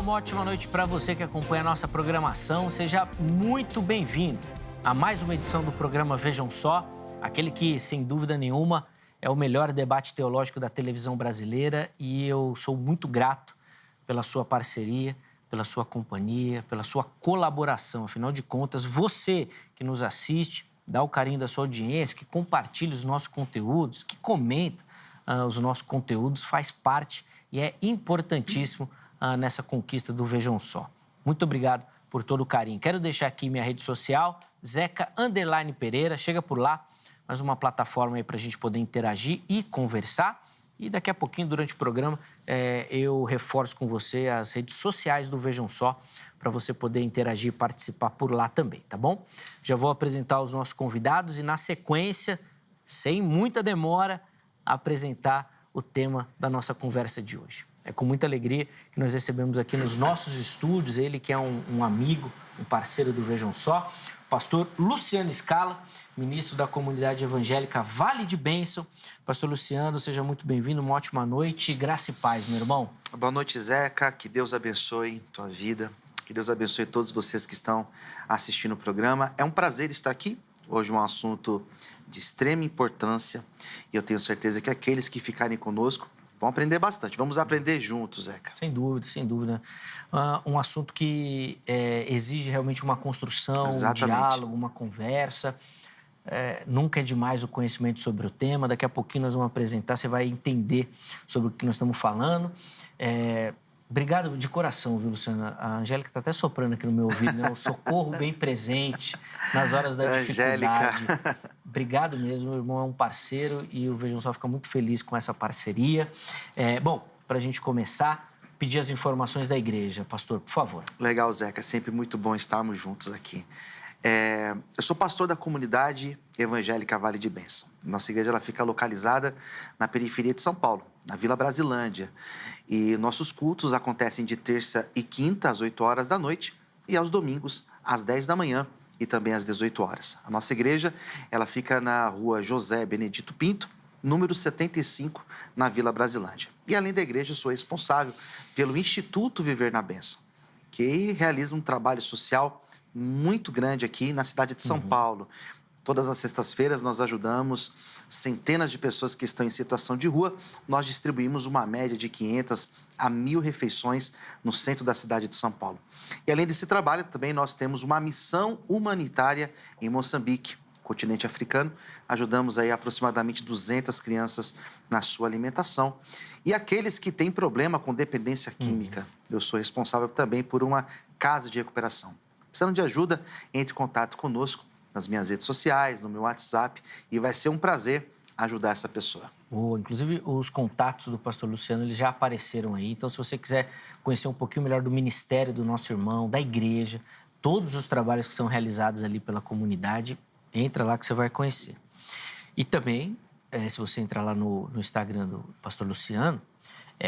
uma ótima noite para você que acompanha a nossa programação. Seja muito bem-vindo a mais uma edição do programa Vejam Só, aquele que, sem dúvida nenhuma, é o melhor debate teológico da televisão brasileira, e eu sou muito grato pela sua parceria, pela sua companhia, pela sua colaboração. Afinal de contas, você que nos assiste, dá o carinho da sua audiência, que compartilha os nossos conteúdos, que comenta os nossos conteúdos, faz parte e é importantíssimo nessa conquista do Vejam Só. Muito obrigado por todo o carinho. Quero deixar aqui minha rede social, Zeca_Pereira, chega por lá, mais uma plataforma aí para a gente poder interagir e conversar. E daqui a pouquinho, durante o programa, eu reforço com você as redes sociais do Vejam Só, para você poder interagir e participar por lá também, tá bom? Já vou apresentar os nossos convidados e, na sequência, sem muita demora, apresentar o tema da nossa conversa de hoje. É com muita alegria que nós recebemos aqui nos nossos estúdios ele que é um amigo, um parceiro do Vejam Só, o pastor Luciano Scala, ministro da comunidade evangélica Vale de Bênção. Pastor Luciano, seja muito bem-vindo, uma ótima noite, graça e paz, meu irmão. Boa noite, Zeca, que Deus abençoe tua vida, que Deus abençoe todos vocês que estão assistindo o programa. É um prazer estar aqui, hoje um assunto de extrema importância, e eu tenho certeza que aqueles que ficarem conosco vão aprender bastante. Vamos aprender juntos, Zeca. Sem dúvida, sem dúvida. Um assunto que exige realmente uma construção, Exatamente. Um diálogo, uma conversa. Nunca é demais o conhecimento sobre o tema. Daqui a pouquinho nós vamos apresentar, você vai entender sobre o que nós estamos falando. Obrigado de coração, viu, Luciana? A Angélica está até soprando aqui no meu ouvido, né? O socorro bem presente nas horas da dificuldade. Angélica. Obrigado mesmo, meu irmão é um parceiro e o Vejam Só fica muito feliz com essa parceria. Bom, para a gente começar, pedir as informações da igreja. Pastor, por favor. Legal, Zeca. É sempre muito bom estarmos juntos aqui. Eu sou pastor da comunidade evangélica Vale de Bênção. Nossa igreja ela fica localizada na periferia de São Paulo, na Vila Brasilândia. E nossos cultos acontecem de terça e quinta, às 8 horas da noite, e aos domingos, às 10 da manhã e também às 18 horas. A nossa igreja ela fica na rua José Benedito Pinto, número 75, na Vila Brasilândia. E além da igreja, eu sou responsável pelo Instituto Viver na Bênção, que realiza um trabalho social muito grande aqui na cidade de São Paulo. Todas as sextas-feiras nós ajudamos centenas de pessoas que estão em situação de rua. Nós distribuímos uma média de 500 a 1.000 refeições no centro da cidade de São Paulo. E além desse trabalho, também nós temos uma missão humanitária em Moçambique, continente africano. Ajudamos aí aproximadamente 200 crianças na sua alimentação. E aqueles que têm problema com dependência química, eu sou responsável também por uma casa de recuperação. Precisando de ajuda, entre em contato conosco nas minhas redes sociais, no meu WhatsApp, e vai ser um prazer ajudar essa pessoa. Inclusive, os contatos do pastor Luciano eles já apareceram aí. Então, se você quiser conhecer um pouquinho melhor do ministério do nosso irmão, da igreja, todos os trabalhos que são realizados ali pela comunidade, entra lá que você vai conhecer. E também, se você entrar lá no Instagram do pastor Luciano,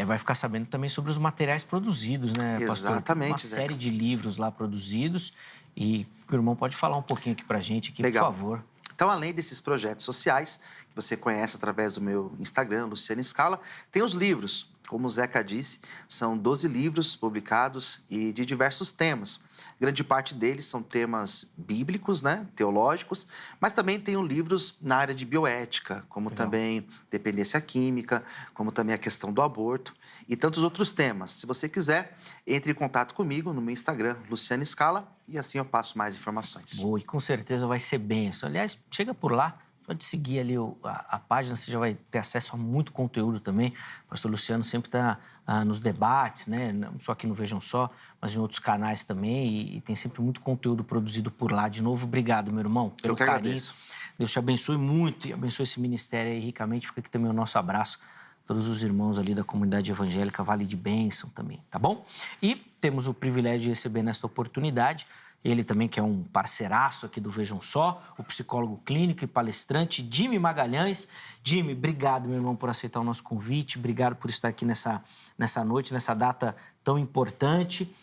vai ficar sabendo também sobre os materiais produzidos, né, pastor? Exatamente, uma série de livros lá produzidos, e o irmão pode falar um pouquinho aqui pra gente, aqui, Legal. Por favor. Então, além desses projetos sociais, que você conhece através do meu Instagram, Luciano Scala, tem os livros. Como o Zeca disse, são 12 livros publicados e de diversos temas. Grande parte deles são temas bíblicos, né, teológicos, mas também tenho livros na área de bioética, como também dependência química, como também a questão do aborto e tantos outros temas. Se você quiser, entre em contato comigo no meu Instagram, Luciano Scala, e assim eu passo mais informações. Boa, e com certeza vai ser bênção. Aliás, chega por lá, pode seguir ali a página, você já vai ter acesso a muito conteúdo também. O pastor Luciano sempre está nos debates, né? Não só aqui no Vejam Só, mas em outros canais também. E tem sempre muito conteúdo produzido por lá. De novo, obrigado, meu irmão, pelo carinho. Agradeço. Deus te abençoe muito e abençoe esse ministério aí ricamente. Fica aqui também o nosso abraço a todos os irmãos ali da comunidade evangélica Vale de Bênção também, tá bom? E temos o privilégio de receber nesta oportunidade ele também, que é um parceiraço aqui do Vejam Só, o psicólogo clínico e palestrante Jimmy Magalhães. Jimmy, obrigado, meu irmão, por aceitar o nosso convite. Obrigado por estar aqui nessa noite, nessa data tão importante,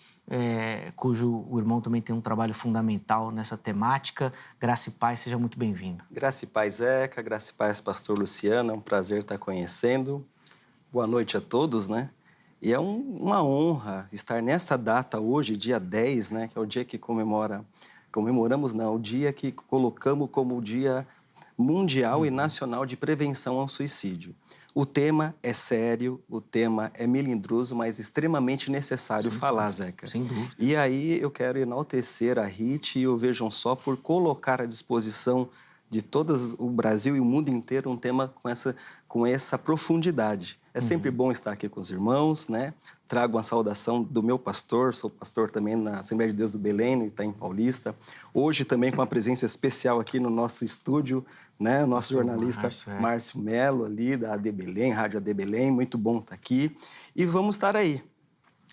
cujo o irmão também tem um trabalho fundamental nessa temática. Graça e paz, seja muito bem-vindo. Graça e paz, Zeca. Graça e paz, pastor Luciano. É um prazer estar conhecendo. Boa noite a todos, né? E é uma honra estar nesta data hoje, dia 10, né, que é o dia que comemoramos, não, o dia que colocamos como o Dia Mundial e Nacional de Prevenção ao Suicídio. O tema é sério, o tema é melindroso, mas extremamente necessário falar, Zeca. Sem dúvida. E aí eu quero enaltecer a RIT e o Vejam Só por colocar à disposição de todo o Brasil e o mundo inteiro um tema com essa profundidade. É sempre bom estar aqui com os irmãos, né? Trago uma saudação do meu pastor, sou pastor também na Assembleia de Deus do Belém, no Itaim Paulista. Hoje também com uma presença especial aqui no nosso estúdio, né? O nosso jornalista Márcio Melo, ali da AD Belém, Rádio AD Belém. Muito bom estar aqui. E vamos estar aí,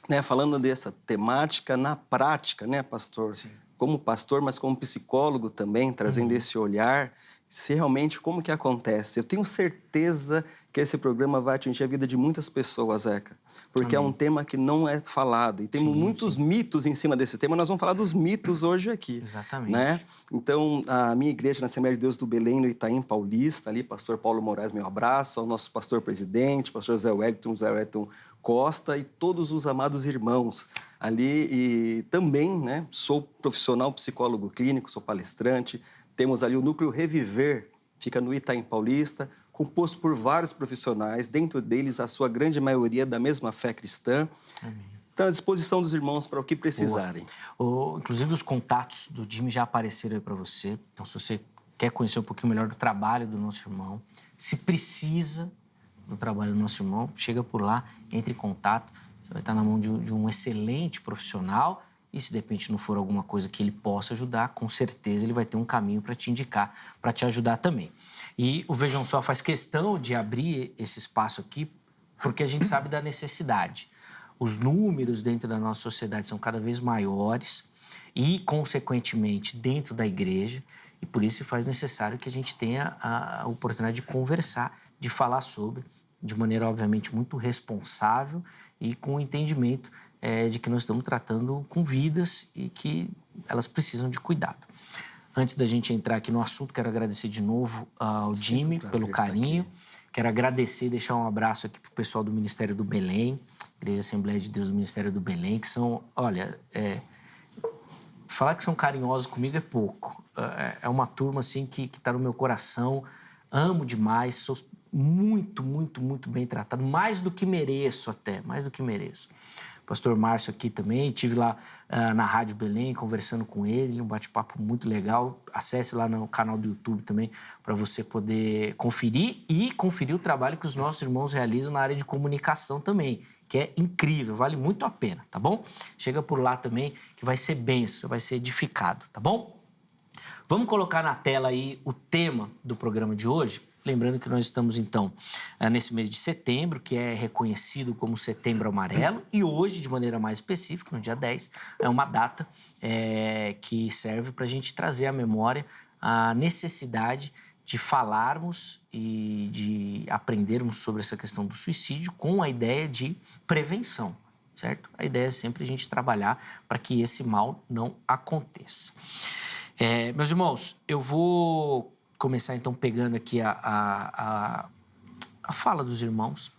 né? Falando dessa temática na prática, né, pastor? Sim. Como pastor, mas como psicólogo também, trazendo esse olhar, se realmente como que acontece. Eu tenho certeza que esse programa vai atingir a vida de muitas pessoas, Zeca, porque é um tema que não é falado. E temos muitos mitos em cima desse tema. Nós vamos falar dos mitos hoje aqui. Exatamente. Né? Então, a minha igreja na Assembleia de Deus do Belém, no Itaim Paulista, ali, pastor Paulo Moraes, meu abraço, ao nosso pastor-presidente, pastor Zé Wellington Costa e todos os amados irmãos ali. E também, né, sou profissional psicólogo clínico, sou palestrante. Temos ali o Núcleo Reviver, fica no Itaim Paulista, composto por vários profissionais, dentro deles a sua grande maioria da mesma fé cristã. Amém. Então, à disposição dos irmãos para o que precisarem. Inclusive, os contatos do Jimmy já apareceram aí para você. Então, se você quer conhecer um pouquinho melhor do trabalho do nosso irmão, se precisa do trabalho do nosso irmão, chega por lá, entre em contato. Você vai estar na mão de um excelente profissional e, se de repente não for alguma coisa que ele possa ajudar, com certeza ele vai ter um caminho para te indicar, para te ajudar também. E o Vejam Só faz questão de abrir esse espaço aqui porque a gente sabe da necessidade. Os números dentro da nossa sociedade são cada vez maiores e, consequentemente, dentro da igreja, e por isso se faz necessário que a gente tenha a oportunidade de conversar, de falar sobre, de maneira, obviamente, muito responsável e com o entendimento de que nós estamos tratando com vidas e que elas precisam de cuidado. Antes da gente entrar aqui no assunto, quero agradecer de novo ao Jimmy pelo carinho. Quero agradecer e deixar um abraço aqui para o pessoal do Ministério do Belém, Igreja Assembleia de Deus do Ministério do Belém, que são, olha, falar que são carinhosos comigo é pouco. É uma turma, assim, que está no meu coração, amo demais, sou muito, muito, muito bem tratado, mais do que mereço até, mais do que mereço. Pastor Márcio aqui também, estive lá na Rádio Belém conversando com ele, um bate-papo muito legal. Acesse lá no canal do YouTube também para você poder conferir o trabalho que os nossos irmãos realizam na área de comunicação também, que é incrível, vale muito a pena, tá bom? Chega por lá também que vai ser bênção, vai ser edificado, tá bom? Vamos colocar na tela aí o tema do programa de hoje. Lembrando que nós estamos, então, nesse mês de setembro, que é reconhecido como Setembro Amarelo, e hoje, de maneira mais específica, no dia 10, é uma data que serve para a gente trazer à memória a necessidade de falarmos e de aprendermos sobre essa questão do suicídio com a ideia de prevenção, certo? A ideia é sempre a gente trabalhar para que esse mal não aconteça. Meus irmãos, eu vou começar, então, pegando aqui a fala dos irmãos.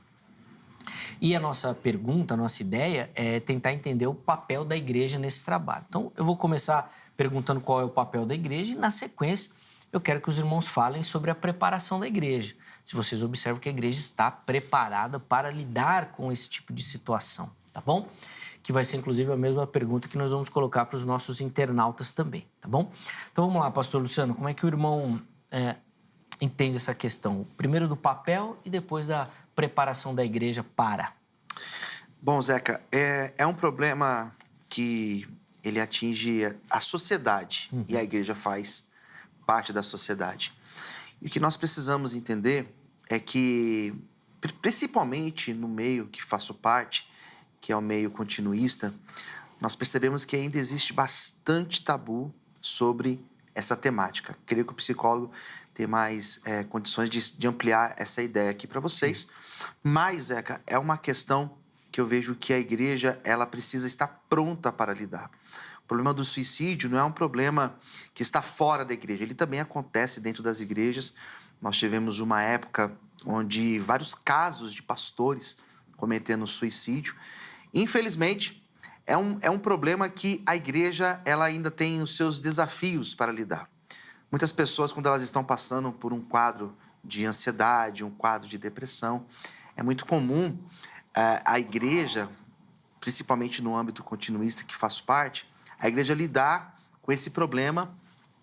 E a nossa pergunta, a nossa ideia é tentar entender o papel da igreja nesse trabalho. Então, eu vou começar perguntando qual é o papel da igreja e, na sequência, eu quero que os irmãos falem sobre a preparação da igreja. Se vocês observam que a igreja está preparada para lidar com esse tipo de situação, tá bom? Que vai ser, inclusive, a mesma pergunta que nós vamos colocar para os nossos internautas também, tá bom? Então, vamos lá, pastor Luciano, como é que o irmão entende essa questão? Primeiro do papel e depois da preparação da igreja para. Bom, Zeca, é um problema que ele atinge a sociedade e a igreja faz parte da sociedade. E o que nós precisamos entender é que, principalmente no meio que faço parte, que é o meio continuista, nós percebemos que ainda existe bastante tabu sobre essa temática. Creio que o psicólogo tem mais condições de ampliar essa ideia aqui para vocês. Mas, Zeca, é uma questão que eu vejo que a igreja ela precisa estar pronta para lidar. O problema do suicídio não é um problema que está fora da igreja. Ele também acontece dentro das igrejas. Nós tivemos uma época onde vários casos de pastores cometendo suicídio. Infelizmente, é um problema que a igreja ela ainda tem os seus desafios para lidar. Muitas pessoas, quando elas estão passando por um quadro de ansiedade, um quadro de depressão, é muito comum a igreja, principalmente no âmbito continuista que faço parte, a igreja lidar com esse problema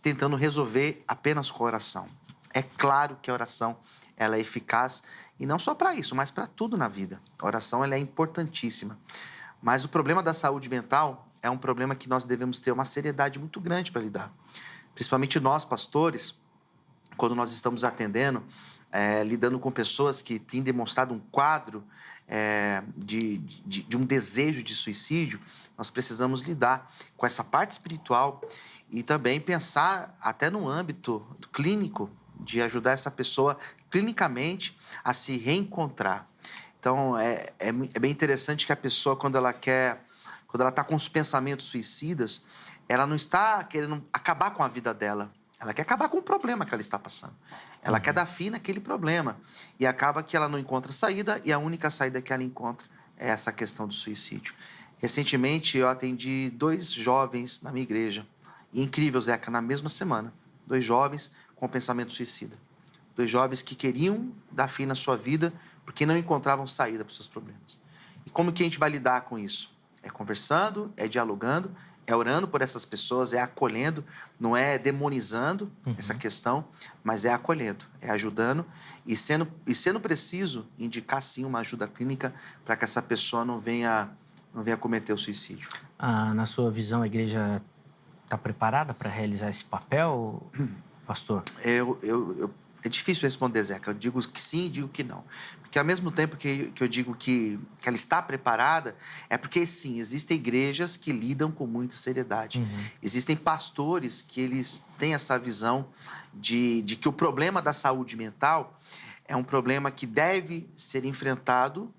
tentando resolver apenas com a oração. É claro que a oração ela é eficaz, e não só para isso, mas para tudo na vida. A oração ela é importantíssima. Mas o problema da saúde mental é um problema que nós devemos ter uma seriedade muito grande para lidar. Principalmente nós, pastores, quando nós estamos atendendo, lidando com pessoas que têm demonstrado um quadro de um desejo de suicídio, nós precisamos lidar com essa parte espiritual e também pensar até no âmbito clínico de ajudar essa pessoa clinicamente a se reencontrar. Então, é bem interessante que a pessoa, quando ela está com os pensamentos suicidas, ela não está querendo acabar com a vida dela. Ela quer acabar com o problema que ela está passando. Ela quer dar fim naquele problema. E acaba que ela não encontra saída, e a única saída que ela encontra é essa questão do suicídio. Recentemente, eu atendi 2 jovens na minha igreja. E incrível, Zeca, na mesma semana. 2 jovens com pensamento suicida. 2 jovens que queriam dar fim na sua vida porque não encontravam saída para os seus problemas. E como que a gente vai lidar com isso? É conversando, é dialogando, é orando por essas pessoas, é acolhendo, não é demonizando essa questão, mas é acolhendo, é ajudando e sendo preciso, indicar sim uma ajuda clínica para que essa pessoa não venha cometer o suicídio. Na sua visão, a igreja está preparada para realizar esse papel, pastor? É difícil responder, Zeca. Eu digo que sim e digo que não. Porque ao mesmo tempo que eu digo que ela está preparada, é porque sim, existem igrejas que lidam com muita seriedade. Existem pastores que eles têm essa visão de que o problema da saúde mental é um problema que deve ser enfrentado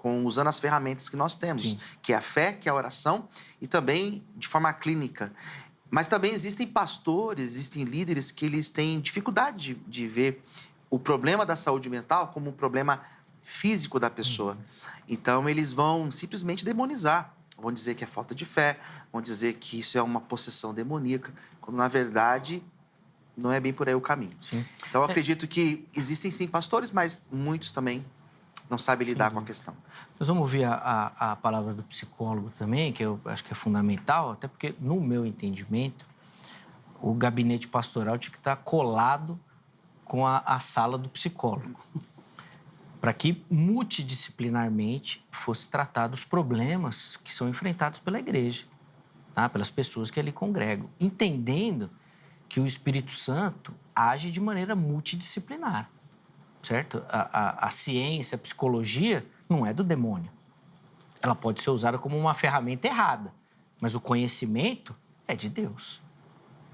usando as ferramentas que nós temos, que é a fé, que é a oração e também de forma clínica. Mas também existem pastores, existem líderes que eles têm dificuldade de ver o problema da saúde mental como um problema físico da pessoa. Então, eles vão simplesmente demonizar. Vão dizer que é falta de fé, vão dizer que isso é uma possessão demoníaca, quando, na verdade, não é bem por aí o caminho. Então, eu acredito que existem, sim, pastores, mas muitos também não sabem lidar com a questão. Nós vamos ouvir a palavra do psicólogo também, que eu acho que é fundamental, até porque, no meu entendimento, o gabinete pastoral tinha que estar colado com a sala do psicólogo, para que multidisciplinarmente fosse tratado os problemas que são enfrentados pela igreja, tá? Pelas pessoas que ali congregam, entendendo que o Espírito Santo age de maneira multidisciplinar. Certo? A ciência, a psicologia não é do demônio. Ela pode ser usada como uma ferramenta errada, mas o conhecimento é de Deus.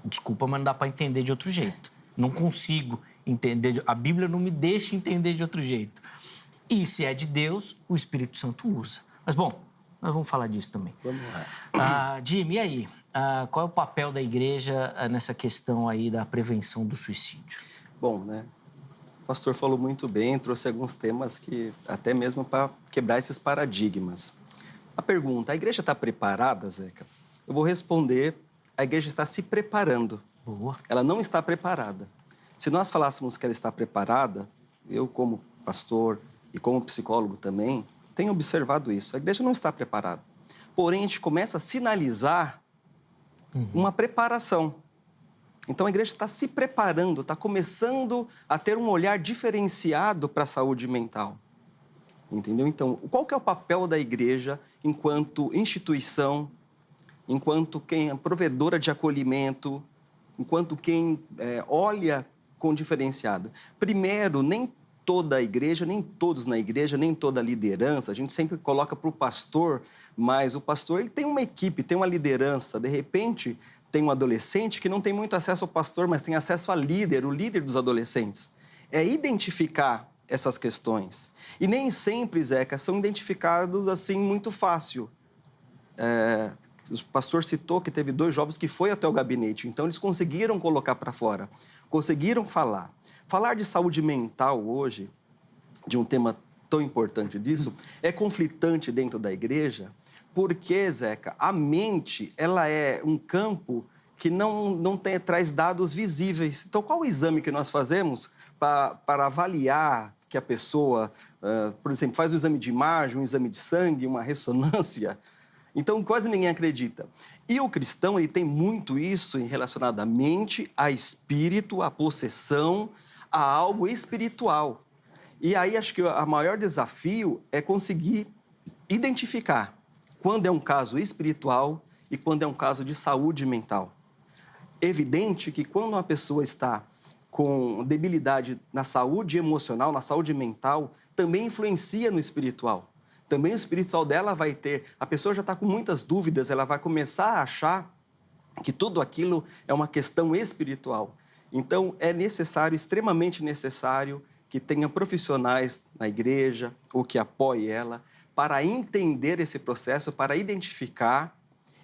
Desculpa, mas não dá para entender de outro jeito. Não consigo entender, a Bíblia não me deixa entender de outro jeito. E se é de Deus, o Espírito Santo usa. Mas, bom, nós vamos falar disso também. Vamos lá. Jimmy, e aí? Qual é o papel da igreja nessa questão aí da prevenção do suicídio? Bom, né? O pastor falou muito bem, trouxe alguns temas que até mesmo para quebrar esses paradigmas. A pergunta, a igreja está preparada, Zeca? Eu vou responder, a igreja está se preparando. Boa. Ela não está preparada. Se nós falássemos que ela está preparada, eu como pastor e como psicólogo também, tenho observado isso. A igreja não está preparada. Porém, a gente começa a sinalizar uma preparação. Então, a igreja está se preparando, está começando a ter um olhar diferenciado para a saúde mental. Entendeu? Então, qual que é o papel da igreja enquanto instituição, enquanto quem é provedora de acolhimento, enquanto quem olha com diferenciado? Primeiro, nem toda a igreja, nem todos na igreja, nem toda a liderança, a gente sempre coloca para o pastor, mas o pastor ele tem uma equipe, tem uma liderança, de repente tem um adolescente que não tem muito acesso ao pastor, mas tem acesso a líder, o líder dos adolescentes. É identificar essas questões. E nem sempre, Zeca, são identificados assim muito fácil. O pastor citou que teve 2 jovens que foi até o gabinete, então eles conseguiram colocar para fora, conseguiram falar. Falar de saúde mental hoje, de um tema tão importante disso, é conflitante dentro da igreja, porque, Zeca, a mente, ela é um campo que traz dados visíveis. Então, qual o exame que nós fazemos para avaliar que a pessoa, por exemplo, faz um exame de imagem, um exame de sangue, uma ressonância? Então, quase ninguém acredita. E o cristão, ele tem muito isso relacionado à mente, a espírito, a possessão, a algo espiritual. E aí, acho que o maior desafio é conseguir identificar quando é um caso espiritual e quando é um caso de saúde mental. Evidente que quando uma pessoa está com debilidade na saúde emocional, na saúde mental, também influencia no espiritual. Também o espiritual dela vai ter... A pessoa já está com muitas dúvidas, ela vai começar a achar que tudo aquilo é uma questão espiritual. Então, é necessário, extremamente necessário, que tenha profissionais na igreja ou que apoie ela para entender esse processo, para identificar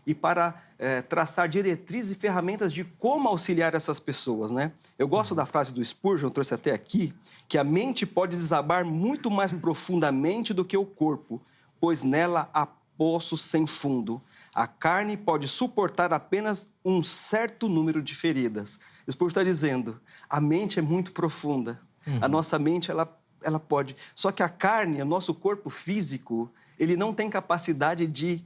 e para traçar diretrizes e ferramentas de como auxiliar essas pessoas, né? Eu gosto da frase do Spurgeon, eu trouxe até aqui, que a mente pode desabar muito mais profundamente do que o corpo, pois nela há poços sem fundo. A carne pode suportar apenas um certo número de feridas. Spurgeon está dizendo, a mente é muito profunda. A nossa mente, ela pode... Só que a carne, o nosso corpo físico, ele não tem capacidade de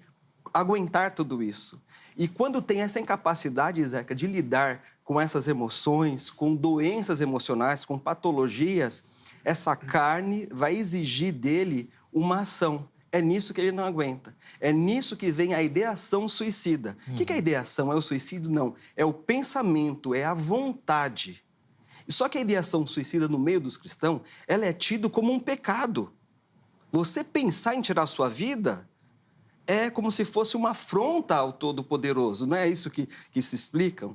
aguentar tudo isso. E quando tem essa incapacidade, Zeca, de lidar com essas emoções, com doenças emocionais, com patologias, essa carne vai exigir dele uma ação. É nisso que ele não aguenta. É nisso que vem a ideação suicida. O que é a ideação? É o suicídio? Não. É o pensamento, é a vontade. Só que a ideação suicida no meio dos cristãos, ela é tida como um pecado. Você pensar em tirar a sua vida é como se fosse uma afronta ao Todo-Poderoso. Não é isso que se explicam?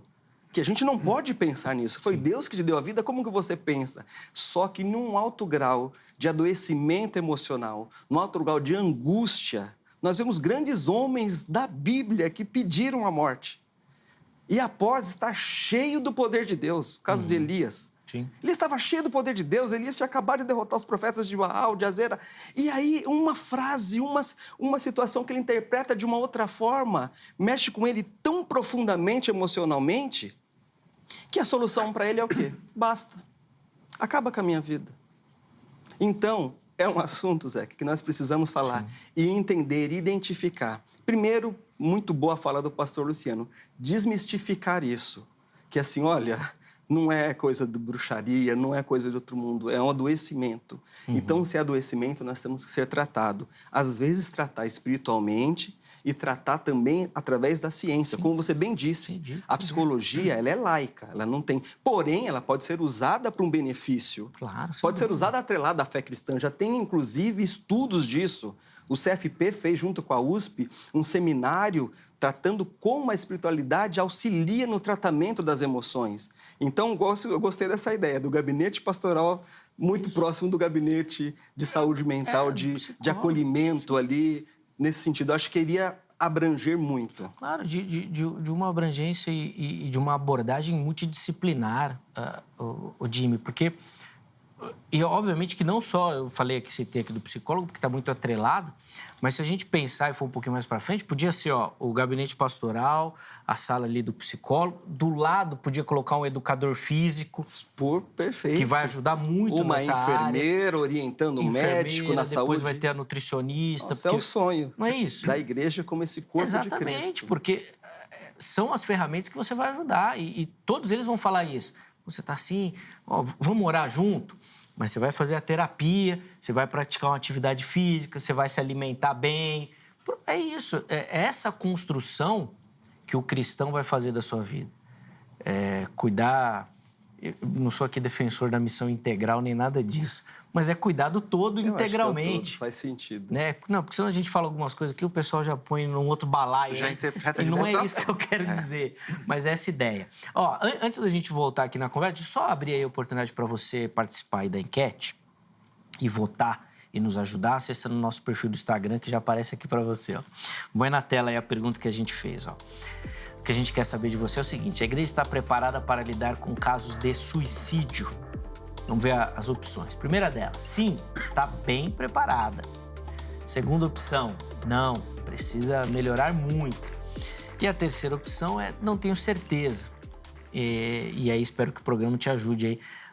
Que a gente não pode pensar nisso. Foi Deus que te deu a vida, como que você pensa? Só que num alto grau de adoecimento emocional, num alto grau de angústia, nós vemos grandes homens da Bíblia que pediram a morte. E após estar cheio do poder de Deus, o caso de Elias. Sim. Ele estava cheio do poder de Deus, Elias tinha acabado de derrotar os profetas de Baal, de Azera. E aí, uma frase, uma situação que ele interpreta de uma outra forma, mexe com ele tão profundamente, emocionalmente, que a solução para ele é o quê? Basta. Acaba com a minha vida. Então, é um assunto, Zé, que nós precisamos falar e entender, identificar. Primeiro, muito boa a fala do pastor Luciano, desmistificar isso. Que assim, olha, não é coisa de bruxaria, não é coisa de outro mundo, é um adoecimento. Então, se é adoecimento, nós temos que ser tratado. Às vezes, tratar espiritualmente e tratar também através da ciência. Como você bem disse, a psicologia, ela é laica, ela não tem... Porém, ela pode ser usada para um benefício. Claro. Pode ser usada atrelada à fé cristã. Já tem, inclusive, estudos disso. O CFP fez, junto com a USP, um seminário tratando como a espiritualidade auxilia no tratamento das emoções. Então, eu gostei dessa ideia do gabinete pastoral muito próximo do gabinete de saúde mental, de acolhimento ali, nesse sentido. Eu acho que iria abranger muito. Claro, de uma abrangência e de uma abordagem multidisciplinar, o Jimmy, porque... E, obviamente, que não só eu falei aqui, citei aqui do psicólogo, porque está muito atrelado, mas se a gente pensar e for um pouquinho mais para frente, podia ser o gabinete pastoral, a sala ali do psicólogo, do lado podia colocar um educador físico. Perfeito. Que vai ajudar muito nessa área. Uma enfermeira orientando o médico na saúde. Depois vai ter a nutricionista. Nossa, é o sonho. Não é isso? Da igreja como esse corpo de Cristo. Exatamente, porque são as ferramentas que você vai ajudar e todos eles vão falar isso. Você está assim, vamos orar junto? Mas você vai fazer a terapia, você vai praticar uma atividade física, você vai se alimentar bem. É isso, é essa construção que o cristão vai fazer da sua vida. Cuidar... Eu não sou aqui defensor da missão integral nem nada disso, mas é cuidar do todo integralmente. Acho que faz sentido. Né? Não, porque senão a gente fala algumas coisas que o pessoal já põe num outro balaio. Já interpreta e de não outra é isso que eu quero dizer, mas é essa ideia. Antes da gente voltar aqui na conversa, deixa eu só abrir aí a oportunidade para você participar aí da enquete e votar e nos ajudar acessando o nosso perfil do Instagram, que já aparece aqui para você. Põe na tela aí a pergunta que a gente fez. O que a gente quer saber de você é o seguinte: a igreja está preparada para lidar com casos de suicídio? Vamos ver as opções. Primeira delas, sim, está bem preparada. Segunda opção, não, precisa melhorar muito. E a terceira opção é não tenho certeza. E aí espero que o programa te ajude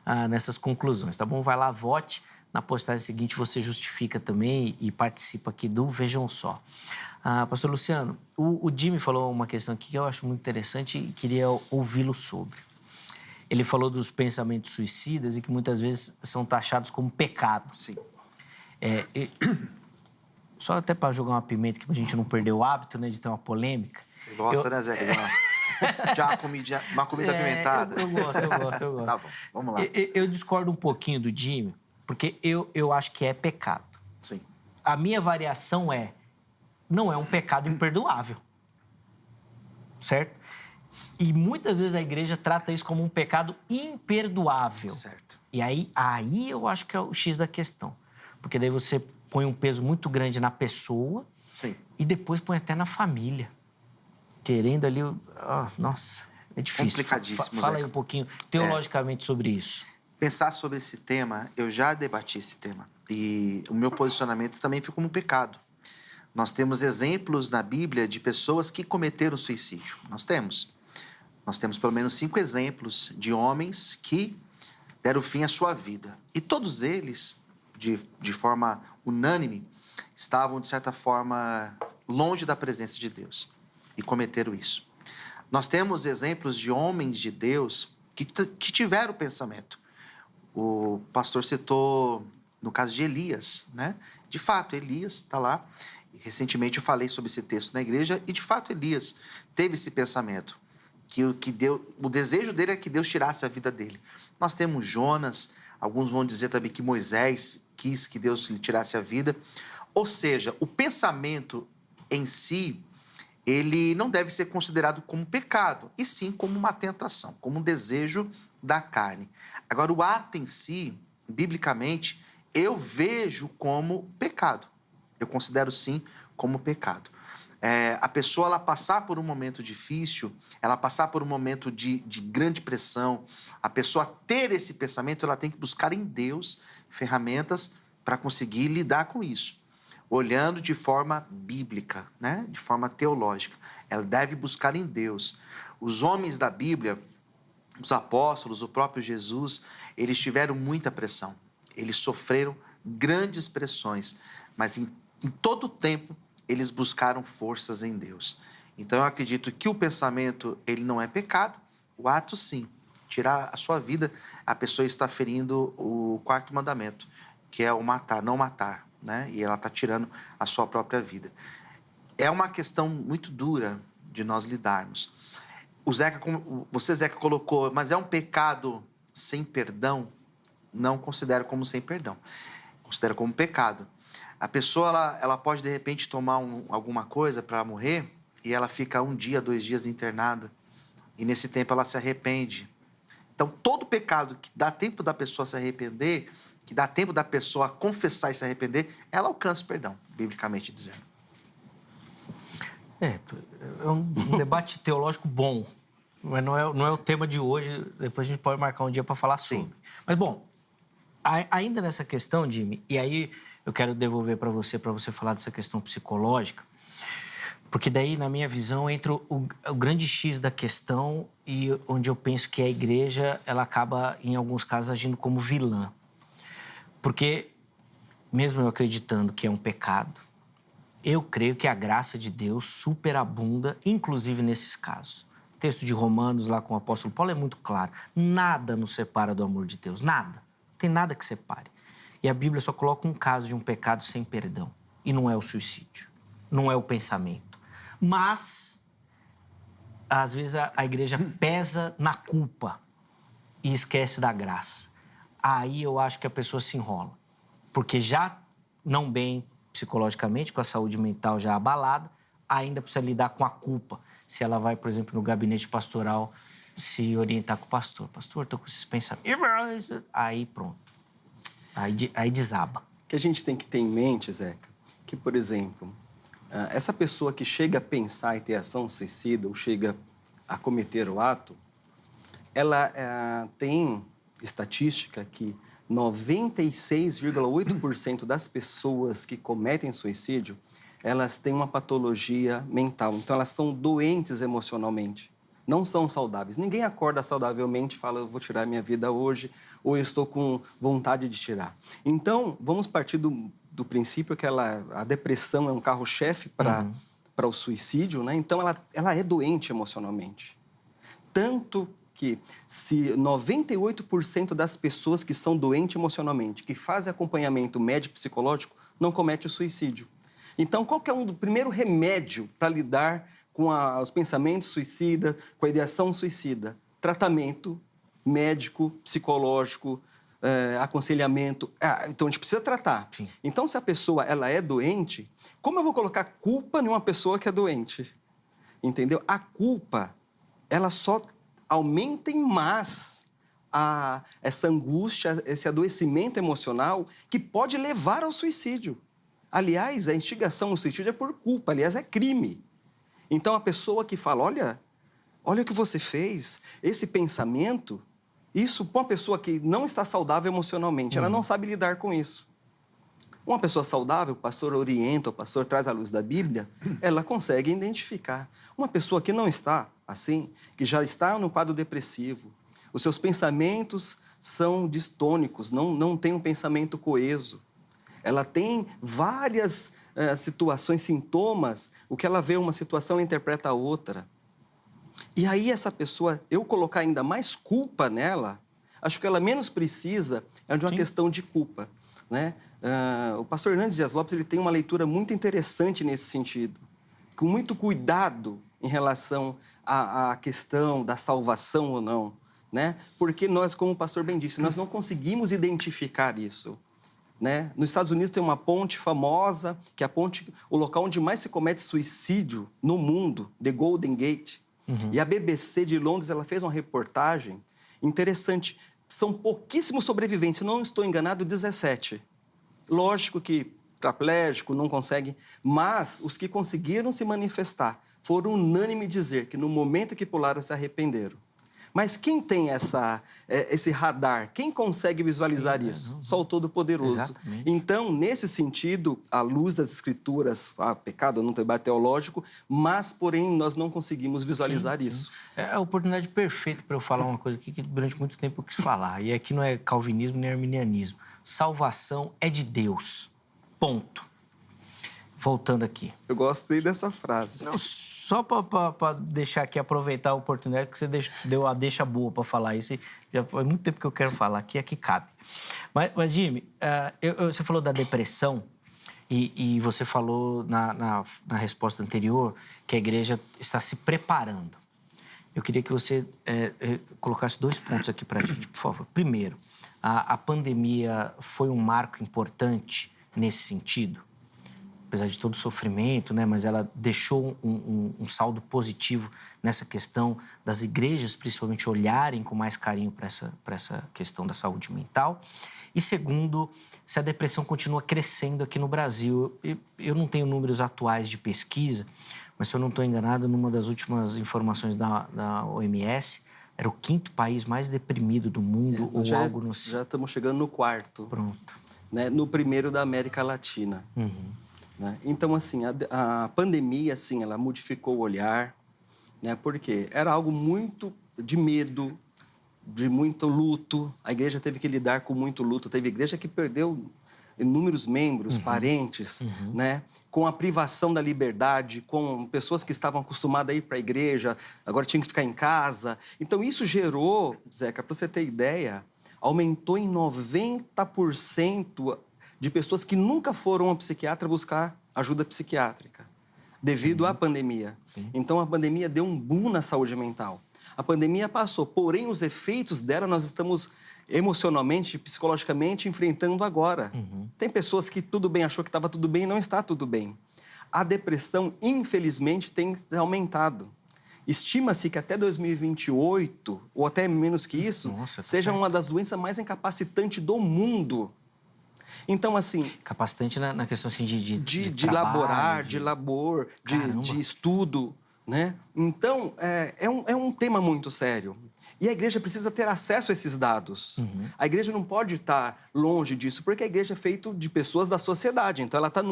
aí nessas conclusões, tá bom? Vai lá, vote. Na postagem seguinte você justifica também e participa aqui do Vejam Só. Pastor Luciano, o Jimmy falou uma questão aqui que eu acho muito interessante e queria ouvi-lo sobre. Ele falou dos pensamentos suicidas e que muitas vezes são taxados como pecado. Sim. Só até para jogar uma pimenta aqui, para a gente não perder o hábito, né, de ter uma polêmica. Você gosta, né, Zeca? Já uma comida apimentada? Eu gosto. Tá bom, vamos lá. Eu discordo um pouquinho do Jimmy, porque eu acho que é pecado. Sim. A minha variação não é um pecado imperdoável, certo? E muitas vezes a igreja trata isso como um pecado imperdoável. Certo. E aí eu acho que é o X da questão. Porque daí você põe um peso muito grande na pessoa. Sim. E depois põe até na família. Querendo ali... nossa, é difícil. Complicadíssimo, Fala aí Zeca. um pouquinho teologicamente sobre isso. Pensar sobre esse tema, eu já debati esse tema. E o meu posicionamento também foi como um pecado. Nós temos exemplos na Bíblia de pessoas que cometeram suicídio. Nós temos pelo menos 5 exemplos de homens que deram fim à sua vida. E todos eles, de forma unânime, estavam, de certa forma, longe da presença de Deus e cometeram isso. Nós temos exemplos de homens de Deus que tiveram pensamento. O pastor citou no caso de Elias, né? De fato, Elias está lá. Recentemente eu falei sobre esse texto na igreja e, de fato, Elias teve esse pensamento. O desejo dele é que Deus tirasse a vida dele. Nós temos Jonas, alguns vão dizer também que Moisés quis que Deus lhe tirasse a vida. Ou seja, o pensamento em si, ele não deve ser considerado como pecado, e sim como uma tentação, como um desejo da carne. Agora, o ato em si, biblicamente, eu vejo como pecado. Eu considero, sim, como pecado. A pessoa, ela passar por um momento difícil, ela passar por um momento de grande pressão, a pessoa ter esse pensamento, ela tem que buscar em Deus ferramentas para conseguir lidar com isso. Olhando de forma bíblica, né? De forma teológica. Ela deve buscar em Deus. Os homens da Bíblia, os apóstolos, o próprio Jesus, eles tiveram muita pressão. Eles sofreram grandes pressões, mas em todo o tempo eles buscaram forças em Deus. Então eu acredito que o pensamento, ele não é pecado, o ato sim. Tirar a sua vida, a pessoa está ferindo o 4º mandamento, que é o matar, não matar, né? E ela está tirando a sua própria vida. É uma questão muito dura de nós lidarmos. Você, Zeca, colocou, mas é um pecado sem perdão? Não considero como sem perdão. Considero como pecado. A pessoa, ela pode, de repente, tomar alguma coisa para morrer e ela fica 1 dia, 2 dias internada. E, nesse tempo, ela se arrepende. Então, todo pecado que dá tempo da pessoa se arrepender, que dá tempo da pessoa confessar e se arrepender, ela alcança o perdão, biblicamente dizendo. É um debate teológico bom, mas não é o tema de hoje. Depois a gente pode marcar um dia para falar sobre. Sim. Mas, bom, ainda nessa questão, Jimmy, e aí eu quero devolver para você falar dessa questão psicológica, porque daí, na minha visão, entra o grande X da questão e onde eu penso que a igreja, ela acaba, em alguns casos, agindo como vilã. Porque, mesmo eu acreditando que é um pecado, eu creio que a graça de Deus superabunda, inclusive nesses casos. O texto de Romanos, lá com o apóstolo Paulo, é muito claro. Nada nos separa do amor de Deus, nada. Não tem nada que separe. E a Bíblia só coloca um caso de um pecado sem perdão. E não é o suicídio, não é o pensamento. Mas, às vezes, a igreja pesa na culpa e esquece da graça. Aí eu acho que a pessoa se enrola. Porque já não bem psicologicamente, com a saúde mental já abalada, ainda precisa lidar com a culpa. Se ela vai, por exemplo, no gabinete pastoral, se orientar com o pastor. Pastor, estou com esses pensamentos. Aí pronto. Aí desaba. O que a gente tem que ter em mente, Zeca, que, por exemplo, essa pessoa que chega a pensar em ter ação suicida ou chega a cometer o ato, ela tem estatística que 96,8% das pessoas que cometem suicídio, elas têm uma patologia mental. Então, elas são doentes emocionalmente, não são saudáveis. Ninguém acorda saudavelmente e fala, eu vou tirar minha vida hoje, ou eu estou com vontade de tirar. Então, vamos partir do princípio que a depressão é um carro-chefe para o suicídio, né? Então, ela é doente emocionalmente. Tanto que se 98% das pessoas que são doentes emocionalmente, que fazem acompanhamento médico-psicológico, não comete o suicídio. Então, qual que é o primeiro remédio para lidar com os pensamentos suicidas, com a ideação suicida? Tratamento médico, psicológico, aconselhamento. Então, a gente precisa tratar. Sim. Então, se a pessoa ela é doente, como eu vou colocar culpa em uma pessoa que é doente? Entendeu? A culpa, ela só aumenta em massa essa angústia, esse adoecimento emocional que pode levar ao suicídio. Aliás, a instigação ao suicídio é por culpa, aliás, é crime. Então, a pessoa que fala, olha o que você fez, esse pensamento, isso para uma pessoa que não está saudável emocionalmente, ela não sabe lidar com isso. Uma pessoa saudável, o pastor orienta, o pastor traz à luz da Bíblia, ela consegue identificar. Uma pessoa que não está assim, que já está no quadro depressivo, os seus pensamentos são distônicos, não tem um pensamento coeso. Ela tem várias situações, sintomas, o que ela vê uma situação, ela interpreta a outra. E aí essa pessoa, eu colocar ainda mais culpa nela, acho que ela menos precisa é de uma questão de culpa, né? O pastor Hernandes Dias Lopes ele tem uma leitura muito interessante nesse sentido, com muito cuidado em relação à questão da salvação ou não, né? Porque nós, como o pastor bem disse, nós não conseguimos identificar isso, né? Nos Estados Unidos tem uma ponte famosa, que é o local onde mais se comete suicídio no mundo, The Golden Gate. E a BBC de Londres ela fez uma reportagem interessante. São pouquíssimos sobreviventes, se não estou enganado, 17. Lógico que tetraplégico não consegue, mas os que conseguiram se manifestar foram unânimes dizer que no momento que pularam se arrependeram. Mas quem tem esse radar? Quem consegue visualizar isso? Só o Todo-Poderoso. Exatamente. Então, nesse sentido, à luz das Escrituras, pecado não tem debate teológico, mas, porém, nós não conseguimos visualizar isso. É a oportunidade perfeita para eu falar uma coisa aqui que durante muito tempo eu quis falar. E aqui não é calvinismo nem arminianismo. Salvação é de Deus. Ponto. Voltando aqui. Eu gostei dessa frase. Não, só para deixar aqui, aproveitar a oportunidade que você deu a deixa boa para falar isso. Já faz muito tempo que eu quero falar aqui, aqui cabe. Mas Jimmy, você falou da depressão e você falou na resposta anterior que a igreja está se preparando. Eu queria que você colocasse 2 pontos aqui para a gente, por favor. Primeiro, a pandemia foi um marco importante nesse sentido? Apesar de todo o sofrimento, né? Mas ela deixou um saldo positivo nessa questão das igrejas, principalmente, olharem com mais carinho para essa questão da saúde mental. E segundo, se a depressão continua crescendo aqui no Brasil. Eu não tenho números atuais de pesquisa, mas se eu não estou enganado, numa das últimas informações da OMS, era o 5º país mais deprimido do mundo, ou algo no... Já estamos chegando no 4º. Pronto. Né? No 1º da América Latina. Né? Então, assim, a pandemia, assim, ela modificou o olhar, né? Porque era algo muito de medo, de muito luto. A igreja teve que lidar com muito luto. Teve igreja que perdeu inúmeros membros, parentes, né? Com a privação da liberdade, com pessoas que estavam acostumadas a ir para a igreja, agora tinham que ficar em casa. Então, isso gerou, Zeca, para você ter ideia, aumentou em 90% de pessoas que nunca foram a um psiquiatra buscar ajuda psiquiátrica, devido à pandemia. Então, a pandemia deu um boom na saúde mental. A pandemia passou, porém, os efeitos dela nós estamos emocionalmente, psicologicamente, enfrentando agora. Tem pessoas que tudo bem, achou que estava tudo bem e não está tudo bem. A depressão, infelizmente, tem aumentado. Estima-se que até 2028, ou até menos que isso, seja uma das doenças mais incapacitantes do mundo. Então, assim... Capacitante na questão assim, de trabalho, laborar, de de estudo, né? Então, é um tema muito sério. E a igreja precisa ter acesso a esses dados. A igreja não pode estar longe disso, porque a igreja é feita de pessoas da sociedade. Então, ela está